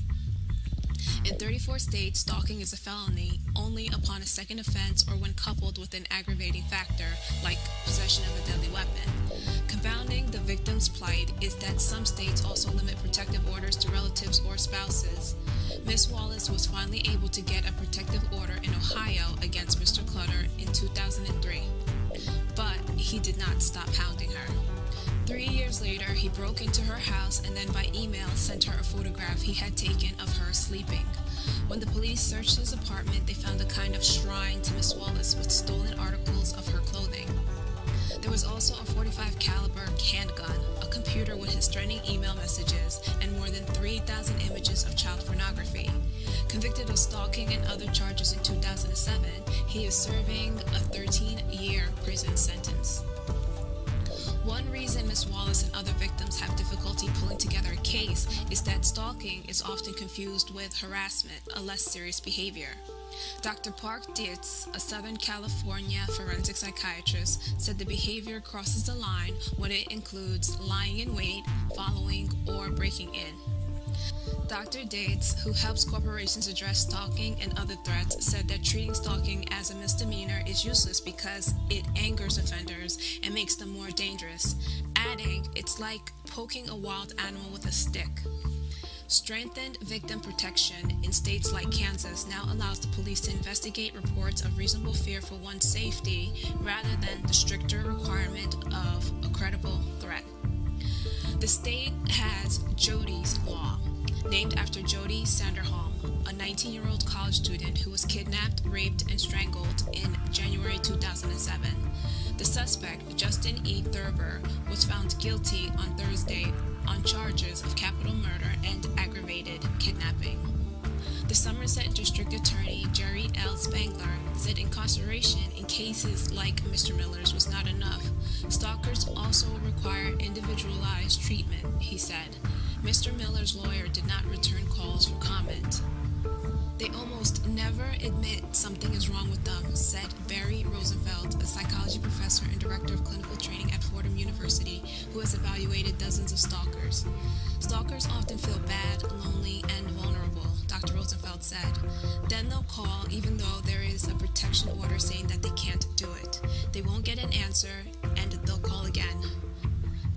In 34 states, stalking is a felony only upon a second offense or when coupled with an aggravating factor, like possession of a deadly weapon. Confounding the victim's plight is that some states also limit protective orders to relatives or spouses. Ms. Wallace was finally able to get a protective order in Ohio against Mr. Clutter in 2003. But he did not stop hounding her. 3 years later, he broke into her house and then by email sent her a photograph he had taken of her sleeping. When the police searched his apartment, they found a kind of shrine to Miss Wallace with stolen articles of her clothing. There was also a .45 caliber handgun, a computer with his threatening email messages, and more than 3,000 images of child pornography. Convicted of stalking and other charges in 2007, he is serving a 13-year prison sentence. One reason Ms. Wallace and other victims have difficulty pulling together a case is that stalking is often confused with harassment, a less serious behavior. Dr. Park Dietz, a Southern California forensic psychiatrist, said the behavior crosses the line when it includes lying in wait, following, or breaking in. Dr. Dietz, who helps corporations address stalking and other threats, said that treating stalking as a misdemeanor is useless because it angers offenders and makes them more dangerous, adding, it's like poking a wild animal with a stick. Strengthened victim protection in states like Kansas now allows the police to investigate reports of reasonable fear for one's safety rather than the stricter requirement of a credible threat. The state has Jody's Law, named after Jody Sanderholm, a 19-year-old college student who was kidnapped, raped, and strangled in January 2007. The suspect, Justin E. Thurber, was found guilty on Thursday on charges of capital murder and aggravated kidnapping. The Somerset District Attorney Jerry L. Spangler said incarceration in cases like Mr. Miller's was not enough. Stalkers also require individualized treatment, he said. Mr. Miller's lawyer did not return calls for comment. They almost never admit something is wrong with them, said Barry Rosenfeld, a psychology professor and director of clinical training at Fordham University, who has evaluated dozens of stalkers. Stalkers often feel bad, lonely, and vulnerable, Dr. Rosenfeld said. Then they'll call even though there is a protection order saying that they can't do it. They won't get an answer, and they'll call again.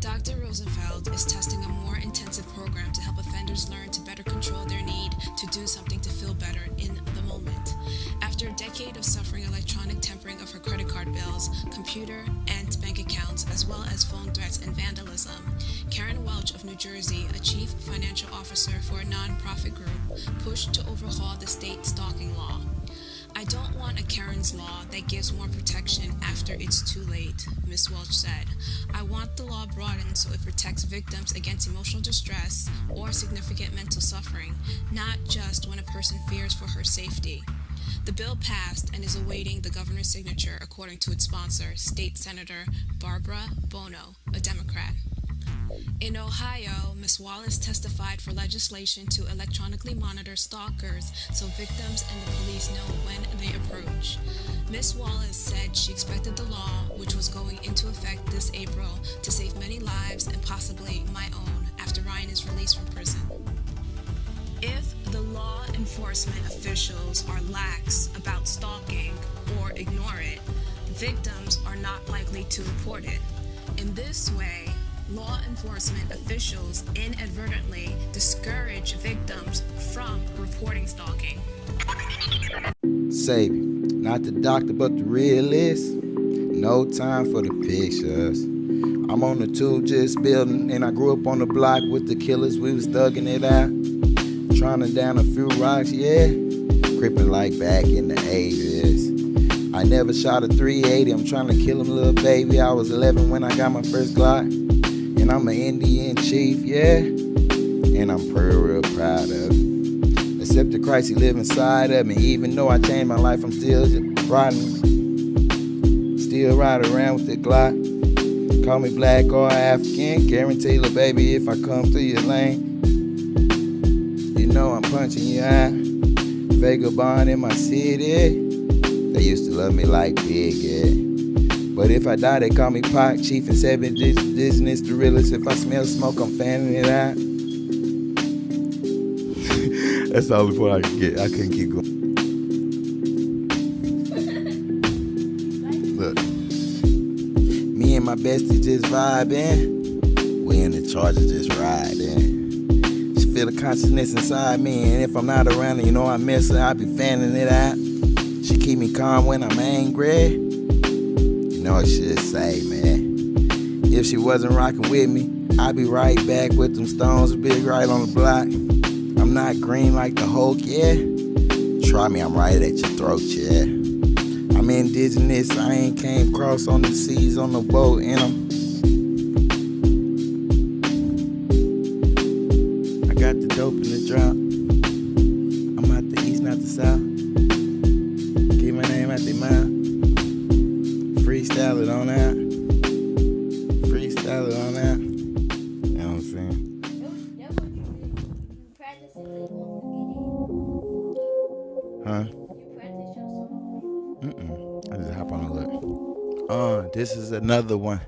Dr. Rosenfeld is testing a more intensive program to help offenders learn to better control their need to do something to feel better in the moment. After a decade of suffering electronic tampering of her credit card bills, computer and bank accounts, as well as phone threats and vandalism, Karen Welch of New Jersey, a chief financial officer for a nonprofit group, pushed to overhaul the state stalking law. I don't want a Karen's law that gives more protection after it's too late, Ms. Welch said. I want the law broadened so it protects victims against emotional distress or significant mental suffering, not just when a person fears for her safety. The bill passed and is awaiting the governor's signature, according to its sponsor, State Senator Barbara Bono, a Democrat. In Ohio, Ms. Wallace testified for legislation to electronically monitor stalkers so victims and the police know when they approach. Ms. Wallace said she expected the law, which was going into effect this April, to save many lives and possibly my own after Ryan is released from prison. If the law enforcement officials are lax about stalking or ignore it, victims are not likely to report it. In this way, law enforcement officials inadvertently discourage victims from reporting stalking. Say, not the doctor, but the realist. No time for the pictures. I'm on the tube just building, and I grew up on the block with the killers. We was thugging it out, trying to down a few rocks, yeah. Crippin' like back in the 80s. I never shot a 380. I'm trying to kill him, little baby. I was 11 when I got my first Glock, and I'm an Indian chief, yeah. And I'm real proud of it. Except the Christ, he live inside of me. Even though I changed my life, I'm still riding. Still ride around with the Glock. Call me black or African. Guarantee, little baby, if I come through your lane, you know I'm punching you out. Vagabond in my city. They used to love me like big, yeah. But if I die, they call me Pac, Chief and 7 Indigenous, the realist. If I smell smoke, I'm fanning it out. That's the only point I could get. I couldn't keep going. Look, me and my bestie just vibing. We in the Charger just riding. She feel the consciousness inside me, and if I'm not around her, you know I miss her. I be fanning it out. She keep me calm when I'm angry. You know what she should say, man. If she wasn't rocking with me, I'd be right back with them stones, big right on the block. I'm not green like the Hulk, yeah. Try me, I'm right at your throat, yeah. I'm indigenous, I ain't came across on the seas on the boat, and I got the dope in the drop. I'm out the east, not the south. Keep my name out their mouth. Freestyle it on out. Freestyle it on out. You know what I'm saying? Huh? I just hop on the look. This is another one.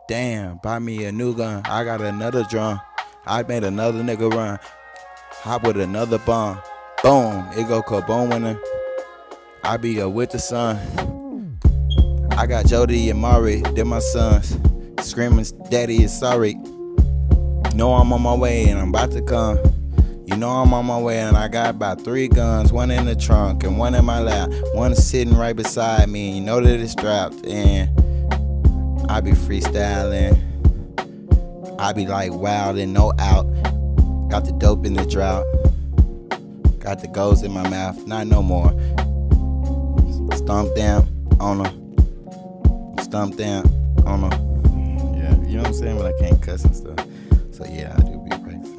Damn, buy me a new gun. I got another drum. I made another nigga run. Hop with another bomb. Boom, it go kaboom when I be up with the sun. I got Jody and Mari, they're my sons. Screaming, daddy is sorry. Know I'm on my way and I'm about to come. You know I'm on my way and I got about 3 guns. One in the trunk and one in my lap. One sitting right beside me and you know that it's strapped. And I be freestyling. I be like wild and no out. Got the dope in the drought. Got the goals in my mouth, not no more. Stomp down on her. Stomp down on her. Yeah, you know what I'm saying? But I can't cuss and stuff. So yeah, I do be crazy.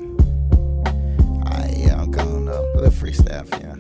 Yeah, I'm going up. A little freestyle, yeah.